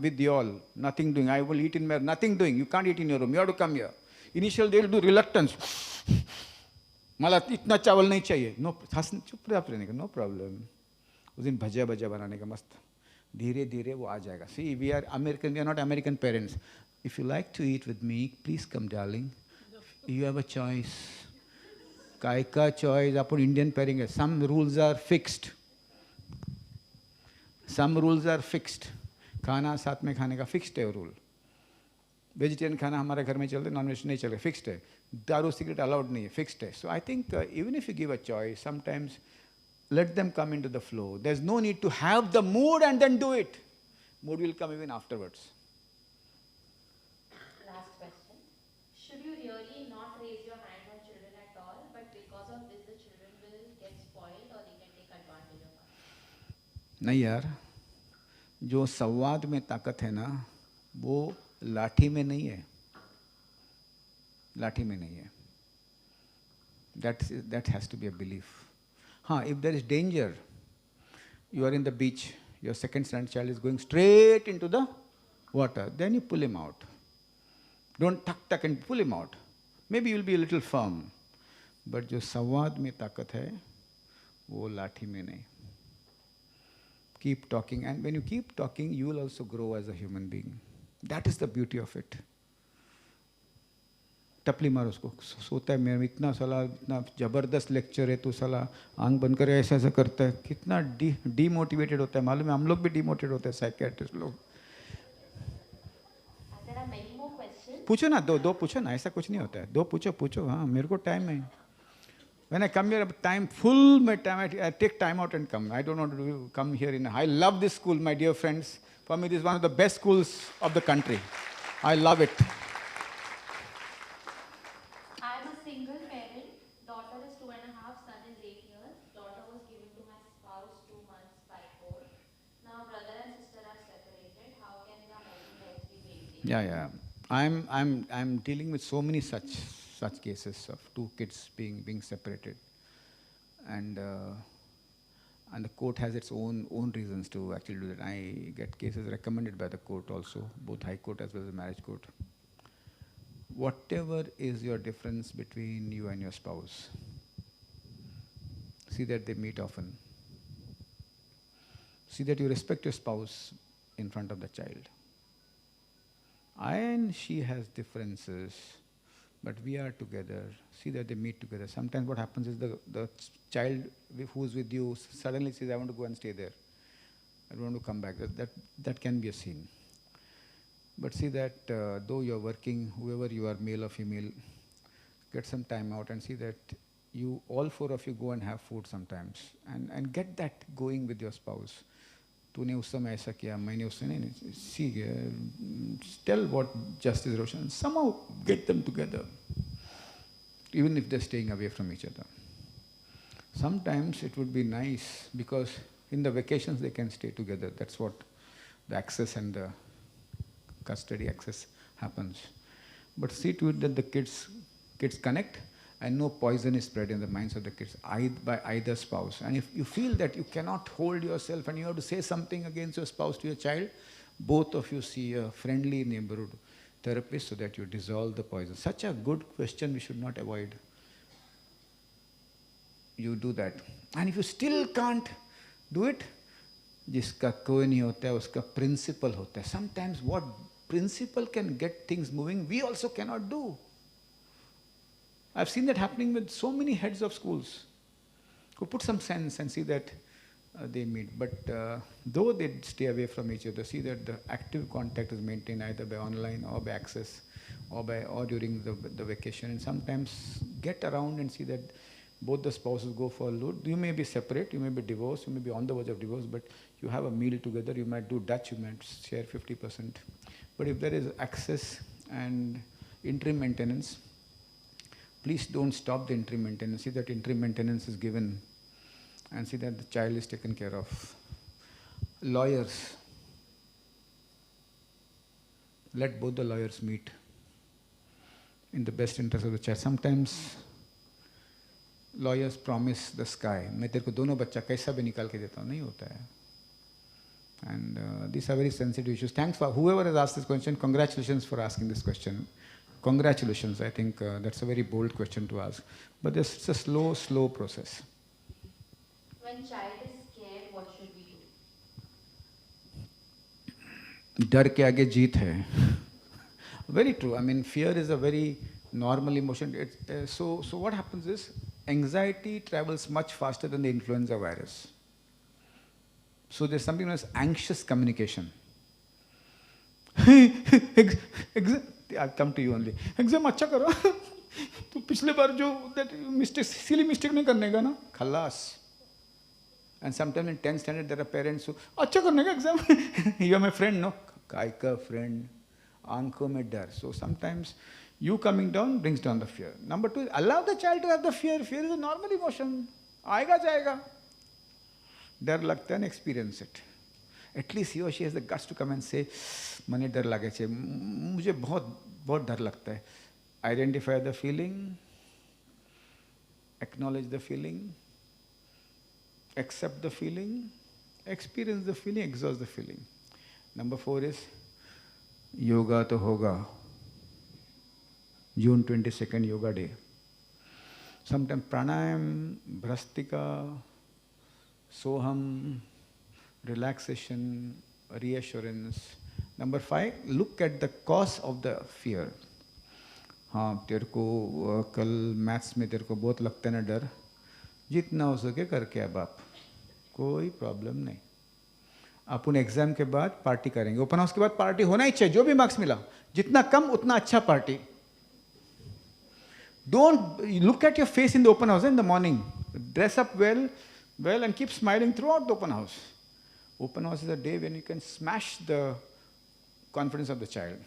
with you all. Nothing doing. I will eat in my, nothing doing. You can't eat in your room. You have to come here. Initially they will do reluctance. मला इतना चावल नहीं चाहिए. No, चुप रहने का. No problem. उस दिन भजिया बनाने का मस्त. धीरे धीरे वो आ जाएगा. See, we are American. We are not American parents. If you like to eat with me, please come, darling. You have a choice. काय का choice? अपन Indian parenting है. Some rules are fixed. Some rules are fixed. खाना साथ में खाने का fixed है rule. Vegetarian खाना हमारे घर में चलता है, नॉन वेज नहीं चलेगा, फिक्स्ड है. दारू सिगरेट अलाउड नहीं है, फिक्स्ड है. So I think even if you give a choice, sometimes let them come into the flow. There's no need to have the mood and then do it. Mood will come even afterwards. Last question. Should you really not raise your hand on children at all, but because of this the children will get spoiled or they can take advantage of us? नहीं यार, जो संवाद में ताकत है ना, वो लाठी में नहीं है. लाठी में नहीं है. That has to be a belief. If there is danger, you are in the beach, your second child is going straight into the water, then you pull him out. Don't tuck and pull him out. Maybe you will be a little firm, but जो संवाद में ताकत है, वो लाठी में नहीं. Keep talking, and when you keep talking, you will also grow as a human being. That is the beauty of it. टपली मार उसको, सोता है मेरा इतना साला, इतना ज़बरदस्त लेक्चर है, तो साला आंख बंद करे ऐसा ऐसा करता है, कितना डीमोटिवेटेड होता है. मालूम है, हम लोग भी डीमोटिवेटेड होते हैं, साइकियाट्रिस्ट लोग. पूछो ना, दो पूछो ना, ऐसा कुछ नहीं होता है. 2 पूछो. हाँ, मेरे को टाइम है. When I come here, time full, my time, I take time out and come. I don't want to come here. I love this school, my dear friends. For me, this is one of the best schools of the country. I love it. I am a single parent. Daughter is 2.5, son is 8 years. Daughter was given to my spouse 2 months by court. Now brother and sister are separated. How can the housing rights be maintained? Yeah. I'm dealing with so many such cases of 2 kids being separated, and the court has its own reasons to actually do that. I get cases recommended by the court also, both High Court as well as the Marriage Court. Whatever is your difference between you and your spouse, see that they meet often. See that you respect your spouse in front of the child. And she has differences. But we are together. See that they meet together. Sometimes what happens is the child who's with you suddenly says, I want to go and stay there. I don't want to come back. That can be a scene. But see that though you're working, whoever you are, male or female, get some time out and see that you, all four of you, go and have food sometimes. And get that going with your spouse. तूने उस समय ऐसा किया, मैंने उस समय नहीं, see, tell what justice Roshan, somehow get them together, even if they're staying away from each other. Sometimes it would be nice because in the vacations they can stay together. That's what the access and the custody access happens. But see to it that the kids connect and no poison is spread in the minds of the kids by either spouse. And if you feel that you cannot hold yourself and you have to say something against your spouse to your child, both of you see a friendly neighborhood therapist so that you dissolve the poison. Such a good question we should not avoid. You do that. And if you still can't do it, जिसका कोई नहीं होता है उसका principle होता है. Sometimes what principle can get things moving, we also cannot do. I've seen that happening with so many heads of schools who put some sense and see that they meet. But though they stay away from each other, see that the active contact is maintained either by online or by access or during the vacation. And sometimes get around and see that both the spouses go for a load. You may be separate, you may be divorced, you may be on the verge of divorce, but you have a meal together, you might do Dutch, you might share 50%. But if there is access and interim maintenance, please don't stop the interim maintenance. See that interim maintenance is given and see that the child is taken care of. Lawyers, let both the lawyers meet in the best interest of the child. Sometimes lawyers promise the sky. मैं तेरे को दोनों बच्चा कैसा भी निकाल के देता हूँ, नहीं होता है. And these are very sensitive issues. Thanks for whoever has asked this question. Congratulations for asking this question. Congratulations, I think that's a very bold question to ask. But it's a slow process. When child is scared, what should we do? डर के आगे जीत है. Very true. I mean, fear is a very normal emotion. So what happens is, anxiety travels much faster than the influenza virus. So there's something known as anxious communication. I'll come to you only. Exam अच्छा करो. तो पिछले बार जो that mistake, silly mistake नहीं करने का ना, खलास. And sometimes in 10th standard there are parents who अच्छा करने का exam. You are my friend, no? काय का friend. आंखों में डर. So sometimes you coming down brings down the fear. Number 2, allow the child to have the fear. Fear is a normal emotion. आएगा जाएगा. डर लगता है and experience it. At least he or she has the guts to come and say, मने डर लगे छे, मुझे बहुत डर लगता है. Identify the feeling, acknowledge the feeling, accept the feeling, experience the feeling, exhaust the feeling. Number 4 is, yoga to hoga. June 22nd Yoga Day. Sometimes pranayam, brastika, soham, relaxation, reassurance. Number 5, look at the cause of the fear. हाँ तेरे को कल maths में तेरे को बहुत लगता है ना डर, जितना हो सके करके अब आप, कोई प्रॉब्लम नहीं. अपन एग्जाम के बाद पार्टी करेंगे, ओपन हाउस के बाद पार्टी होना ही चाहिए, जो भी मार्क्स मिला, जितना कम उतना अच्छा party. Don't look at your face in the open house in the morning. Dress up well and keep smiling throughout the open house. Open house is a day when you can smash the confidence of the child.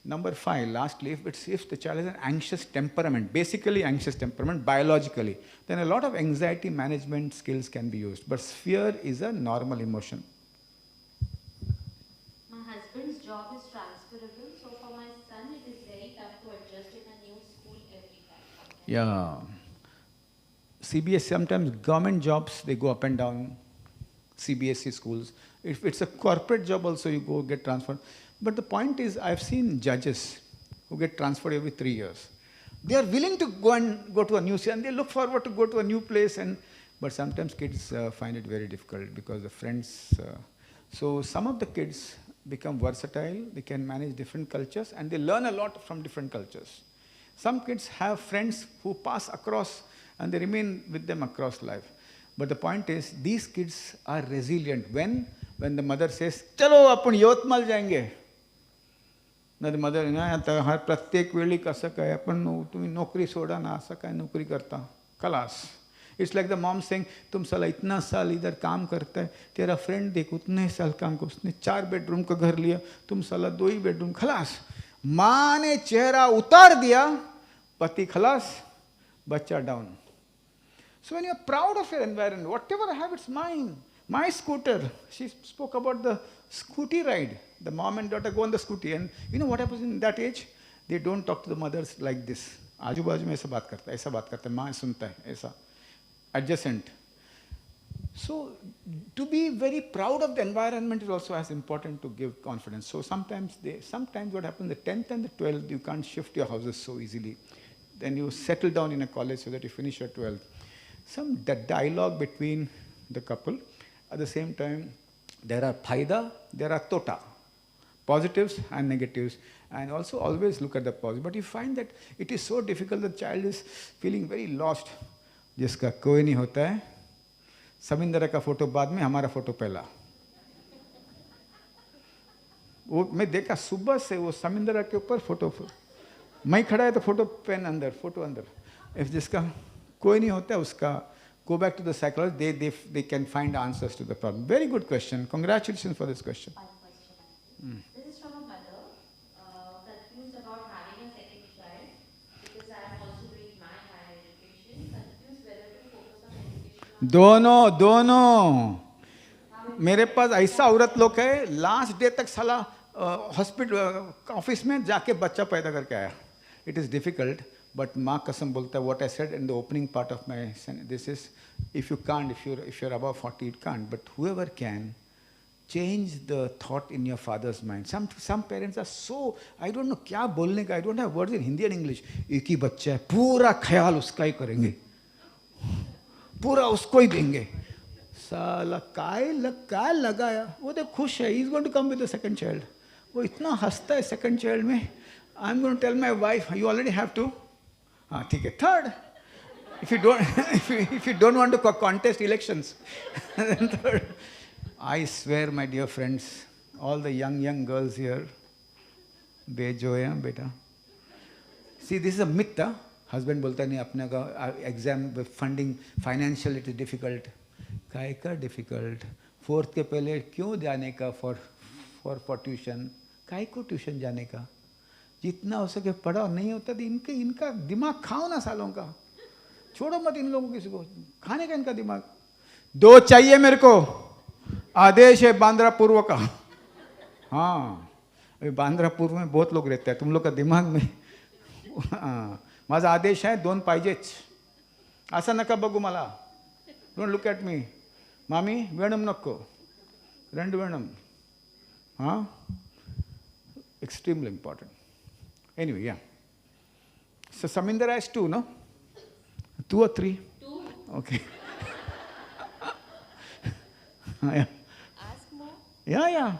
Number 5, lastly, if the child has an anxious temperament, basically anxious temperament biologically, then a lot of anxiety management skills can be used. But fear is a normal emotion. My husband's job is transferable, so for my son it is very tough to adjust in a new school every time. Yeah. CBSE, sometimes government jobs, they go up and down. CBSE schools. If it's a corporate job also, you go get transferred. But the point is, I've seen judges who get transferred every 3 years. They are willing to go to a new city and they look forward to go to a new place. But sometimes kids find it very difficult because the friends. So some of the kids become versatile. They can manage different cultures and they learn a lot from different cultures. Some kids have friends who pass across and they remain with them across life. But the point is, these kids are resilient. When the mother says, "Chalo, apan Yotmal jayenge." Now the mother, "हर प्रत्येक वेळी कसं काय आपण तुम्ही नोकरी soda ना, असं काय नोकरी करता, खलास." It's like the mom saying, "तुम साला इतना साल इधर काम करता है, तेरा फ्रेंड देख उतने साल काम को, उसने 4 बेडरूम का घर लिया, तुम साला 2 ही बेडरूम, खलास." माँ ने चेहरा उतार दिया, पति खलास, बच्चा down. So when you're proud of your environment, whatever I have, it's mine. My scooter, she spoke about the scooty ride. The mom and daughter go on the scooty. And you know what happens in that age? They don't talk to the mothers like this. आजू बाजू में ऐसा बात करता है, माँ सुनता है, ऐसा. Adjacent. So to be very proud of the environment is also as important to give confidence. So sometimes what happens, the 10th and the 12th, you can't shift your houses so easily. Then you settle down in a college so that you finish your 12th. Some dialogue between the couple. At the same time, there are phaida, there are tota, positives and negatives, and also always look at the positive. But you find that it is so difficult, the child is feeling very lost. जिसका कोई नहीं होता है, समिंदर का photo बाद में, हमारा photo पहला. वो मैं देखा सुबह से वो समिंदर के ऊपर फोटो, मैं खड़ा है तो फोटो पेन अंदर, फोटो अंदर. इफ जिसका कोई नहीं होता है उसका, go back to the psychology, they can find answers to the problem. Very good question. Congratulations for this question. This is from a mother confused about having a second child because I am also doing my higher education, confused whether to focus on education. दोनों. मेरे पास ऐसा औरत लोग है, last day तक साला hospital office में जाके बच्चा पैदा करके आया. It is difficult, but माँ कसम बोलता है, what I said in the opening part of my this is, if you can't, if you're above 40, it can't, but whoever can, change the thought in your father's mind. Some parents are so, I don't know क्या बोलने का, I don't have words in Hindi and English. एक ही बच्चा है, पूरा ख्याल उसका ही करेंगे, पूरा उसको ही देंगे. साला काय लगाया, वो तो खुश है, he is going to come with the second child. वो इतना हंसता है second child में. I'm going to tell my wife, you already have two. हाँ ठीक है, third. If you don't want to contest elections, then third. I swear, my dear friends, all the young girls here, बेजोया बेटा. See, this is a myth. Husband बोलता नहीं अपने का exam funding, financial it is difficult. काय का difficult? 4th के पहले क्यों जाने का for tuition? काय को tuition जाने का? जितना हो सके पढ़ाओ, नहीं होता तो इनका दिमाग खाओ ना सालों का. छोड़ो मत इन लोगों किसी को, खाने का इनका दिमाग. 2 चाहिए मेरे को, आदेश है बांद्रा पूर्व का. हाँ, अभी बांद्रा पूर्व में बहुत लोग रहते हैं, तुम लोग का दिमाग में. माझा आदेश आहे 2 पाहिजेच. असं नका बघू मला. Don't look at me. मामी वेणम नको, 2 वेणम. हाँ, extremely important. Anyway, yeah. So Samindra has 2, no? 2 or 3? 2. Okay. Yeah. Ask more. Yeah.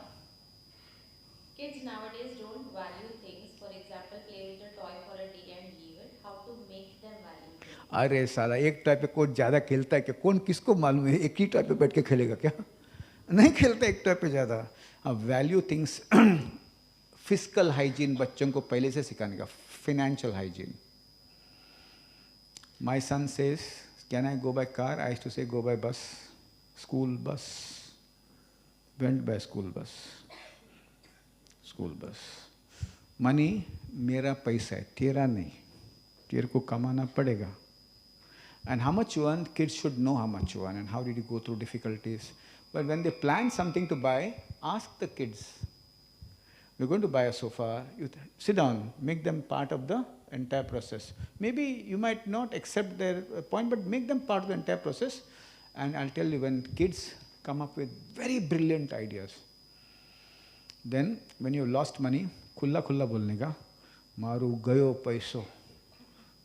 Kids nowadays don't value things. For example, play with a toy for a day and leave it. How to make them value things? अरे साला, एक toy पे कोई ज़्यादा खेलता है क्या? कौन किसको मालूम है? एक ही टॉय पे बैठ के खेलेगा क्या? नहीं खेलता एक टॉय पे ज़्यादा. Value things. फिजिकल हाइजीन बच्चों को पहले से सिखाने का. Financial hygiene. My son says, can I go by car? I too say go by bus. School bus. Went by school bus. School bus. Money मेरा पैसा है, तेरा नहीं. तेरे को कमाना पड़ेगा. And how much you earn, kids should know how much you earn and how did you go through difficulties. But when they plan something to buy, ask the kids. We're going to buy a sofa. You sit down, make them part of the entire process. Maybe you might not accept their point, but make them part of the entire process. And I'll tell you, when kids come up with very brilliant ideas, then when you lost money, खुल्ला खुल्ला बोलने का, मारू गयो पैसो,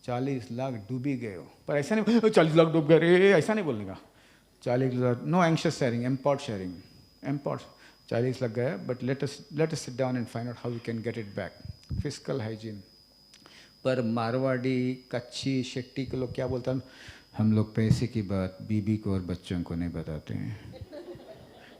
40 लाख डूबी गयो. पर ऐसा नहीं, 40 लाख डूब गए रे, ऐसा नहीं बोलने का. 40 lakh, no anxious sharing, import sharing. Import. 40 लग गया, but let us sit down and find out how we can get it back. Fiscal hygiene. पर मारवाड़ी, कच्छी, शेट्टी के लोग क्या बोलते हैं, हम लोग पैसे की बात बीबी को और बच्चों को नहीं बताते हैं।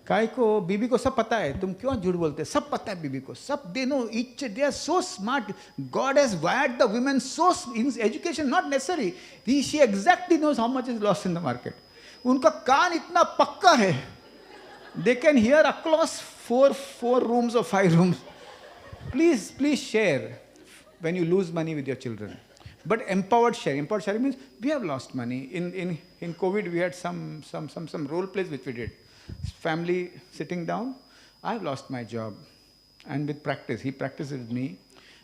काय को, बीबी को सब पता है, तुम क्यों झूठ बोलते हैं? सब पता है बीबी को, सब they know each, they are so smart, God has wired the women so, in education not necessary, she exactly knows how much is lost in the market. उनका कान इतना पक्का है, they can hear across four rooms or 5 rooms. Please share when you lose money with your children. But empowered sharing. Empowered sharing means we have lost money. In COVID, we had some role plays which we did. Family sitting down, I've lost my job. And with practice, he practices with me,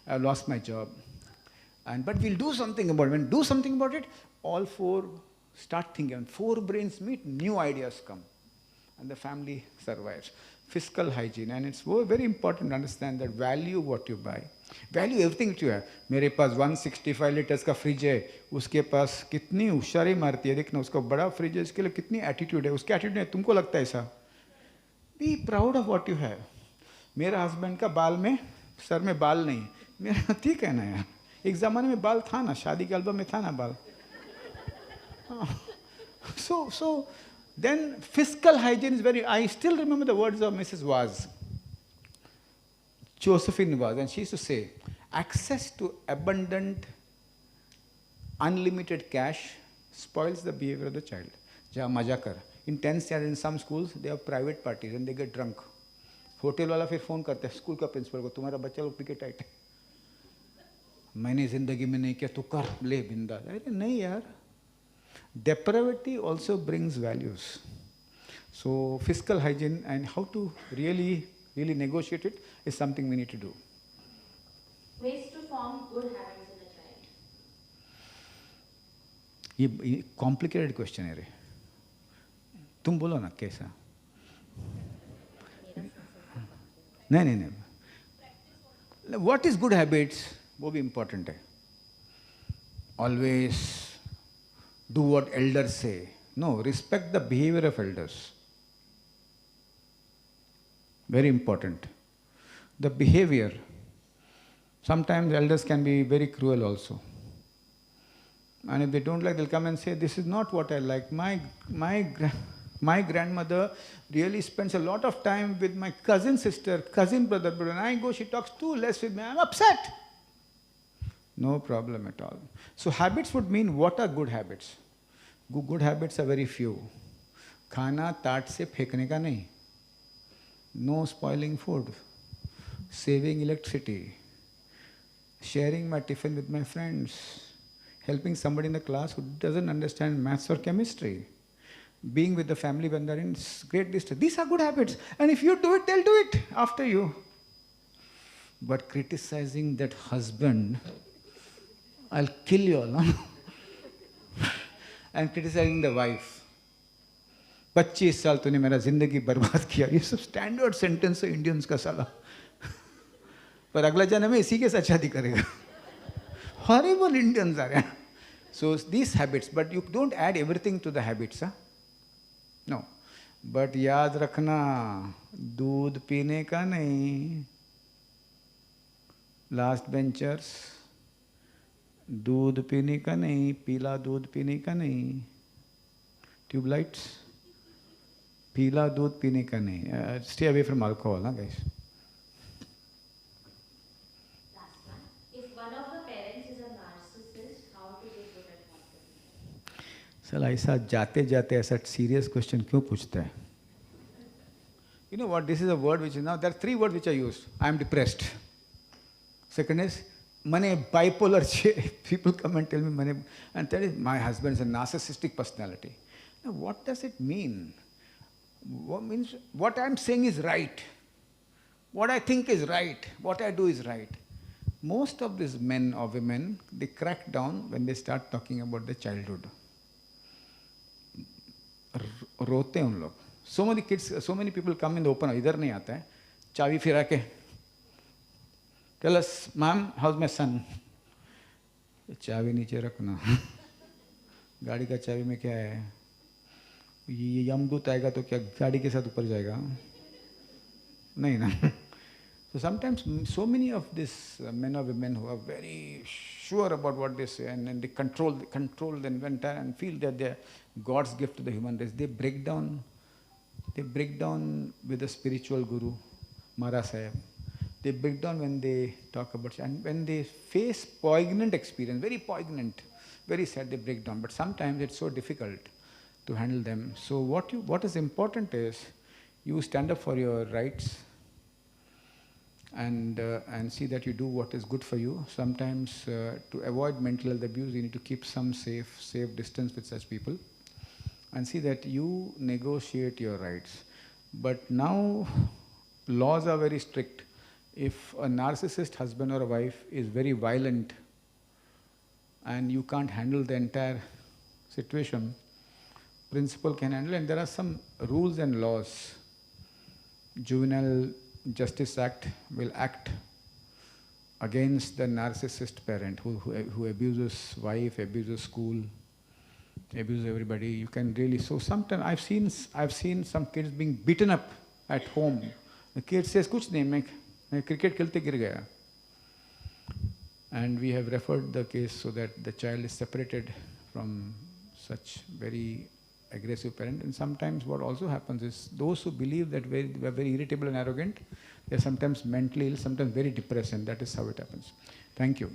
I've lost my job. But we'll do something about it. When we do something about it, all 4 start thinking. When 4 brains meet, new ideas come. And the family survives. Fiscal hygiene, and it's very important to understand that value what you buy, value everything that you have. मेरे पास 165 litres का fridge है, उसके पास कितनी होशियारी मारती है, देखना उसका बड़ा फ्रिज है, इसके लिए कितनी एटीट्यूड है, उसके एटीट्यूड है, तुमको लगता है ऐसा? Be proud of what you have. मेरा हस्बैंड का बाल में, सर में बाल नहीं, मेरा ठीक है ना यार, एक ज़माने में बाल था ना, शादी के एल्बम में था ना बाल. So then fiscal hygiene is very, I still remember the words of Mrs. Vaz, Josephine Vaz, and she used to say, access to abundant, unlimited cash spoils the behavior of the child. Ja maja kar. In 10th standard, in some schools, they have private parties and they get drunk. Hotel वाला फिर phone करता है school का principal को, तुम्हारा बच्चा लोग पिके टाइट है, मैंने ज़िंदगी में नहीं किया, तू कर ले बिंदा. अरे नहीं यार. Depravity also brings values. So fiscal hygiene and how to really negotiate it is something we need to do. Ways to form good habits in a child. ये complicated question है रे. तुम बोलो ना कैसा? नहीं. What is good habits? वो भी important है. Always do what elders say. No, respect the behavior of elders. Very important. The behavior. Sometimes elders can be very cruel also. And if they don't like, they'll come and say, this is not what I like. My grandmother really spends a lot of time with my cousin sister, cousin brother, but when I go, she talks too less with me. I'm upset. No problem at all. So habits would mean, what are good habits? Good habits are very few. खाना ताट से फेंकने का नहीं. No spoiling food. Saving electricity. Sharing my tiffin with my friends. Helping somebody in the class who doesn't understand maths or chemistry. Being with the family when they're in great distress. These are good habits. And if you do it, they'll do it after you. But criticizing that husband, I'll kill you all. No? And criticizing the wife. 25 साल तूने मेरा जिंदगी बर्बाद किया. ये सब standard sentence है Indians का साला. पर अगला जन्म में इसी के साथ शादी करेगा. Horrible Indians are. So these habits, but you don't add everything to the habits. Huh? No. But याद रखना, दूध पीने का नहीं. Last benchers. दूध पीने का नहीं, पीला दूध पीने का नहीं. Tubelights, पीला दूध पीने का नहीं. Stay away from alcohol, huh, guys. Last one. If one of the parents is a narcissist, how to be good at conflict? साला ऐसा जाते जाते ऐसा serious question क्यों पूछता है? You know what? This is a word which is now, there are 3 words which I use. I am depressed. Second is, Mane bipolar. People come and tell me, Mane, and tell me, my husband is a narcissistic personality. Now, what does it mean? What means? What I'm saying is right. What I think is right. What I do is right. Most of these men or women, they crack down when they start talking about their childhood. रोते उन लोग. So many kids, so many people come in the open. इधर नहीं आता है. चाबी फिरा के. Tell us, ma'am, how's my son? चाबी नीचे रखना. गाड़ी का चाबी में क्या है? ये यमदूत आएगा तो क्या गाड़ी के साथ ऊपर जाएगा? नहीं ना. So sometimes so many of these men or women who are very sure about what they say and they control the entire and feel that they're God's gift to the human race, they break down with the spiritual guru, Mara Sahib. They break down when they talk about, and when they face poignant experience, very poignant, very sad, they break down. But sometimes it's so difficult to handle them. So what is important is you stand up for your rights and see that you do what is good for you. Sometimes to avoid mental health abuse, you need to keep some safe distance with such people and see that you negotiate your rights. But now laws are very strict. If a narcissist husband or a wife is very violent and you can't handle the entire situation, principal can handle, and there are some rules and laws. Juvenile Justice Act will act against the narcissist parent who abuses wife, abuses school, abuses everybody. You can really, so sometimes I've seen some kids being beaten up at home. The kid says, "Kuch nahi, मैं cricket खेलते गिर गया." And we have referred the case so that the child is separated from such very aggressive parent. And sometimes what also happens is those who believe that they are very irritable and arrogant, they are sometimes mentally ill, sometimes very depressed, and that is how it happens. Thank you.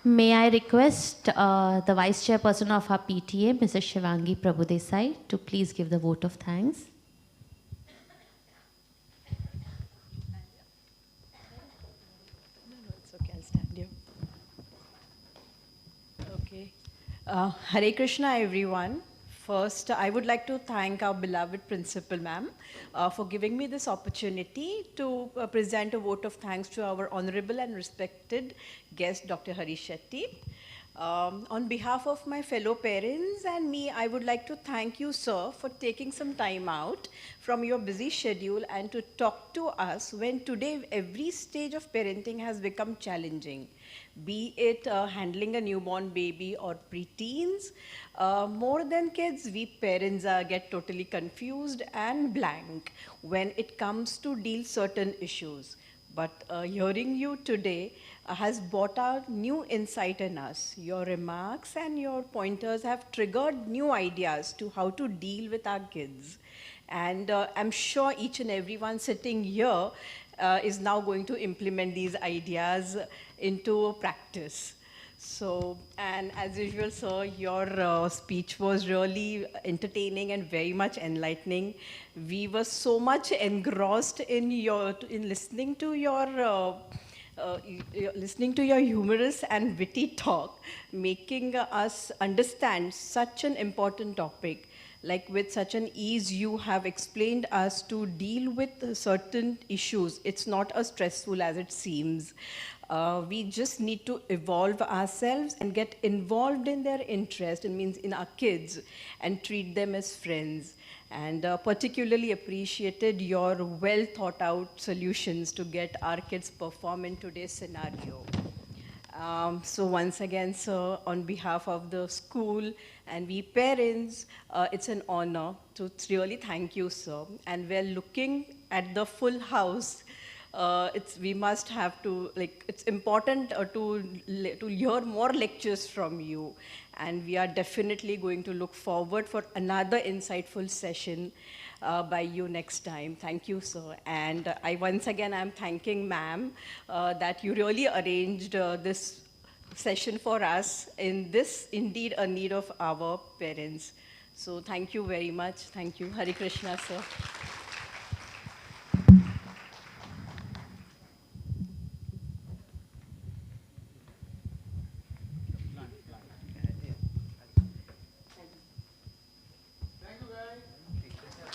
May I request the Vice Chairperson of our PTA, Mrs. Shivangi Prabhudesai, to please give the vote of thanks. It's okay, I'll stand here. Okay. Hare Krishna, everyone. First, I would like to thank our beloved Principal Ma'am for giving me this opportunity to present a vote of thanks to our honorable and respected guest, Dr. Hari Shetty. On behalf of my fellow parents and me, I would like to thank you, sir, for taking some time out from your busy schedule and to talk to us when today every stage of parenting has become challenging. Be it handling a newborn baby or preteens, more than kids, we parents get totally confused and blank when it comes to deal certain issues. But hearing you today has brought out new insight in us. Your remarks and your pointers have triggered new ideas to how to deal with our kids. And I'm sure each and everyone sitting here is now going to implement these ideas into practice. So, and as usual, sir, your speech was really entertaining and very much enlightening. We were so much engrossed in listening to your humorous and witty talk, making us understand such an important topic. Like with such an ease, you have explained us to deal with certain issues. It's not as stressful as it seems. We just need to evolve ourselves and get involved in their interest, it means in our kids, and treat them as friends. And particularly appreciated your well thought out solutions to get our kids perform in today's scenario. So once again, sir, on behalf of the school and we parents, it's an honor to really thank you, sir. And we're looking at the full house. We must have to, like, it's important to hear more lectures from you. And we are definitely going to look forward for another insightful session by you next time. Thank you, sir. And once again, I'm thanking ma'am that you really arranged this session for us in this indeed a need of our parents. So thank you very much. Thank you. Hare Krishna, sir.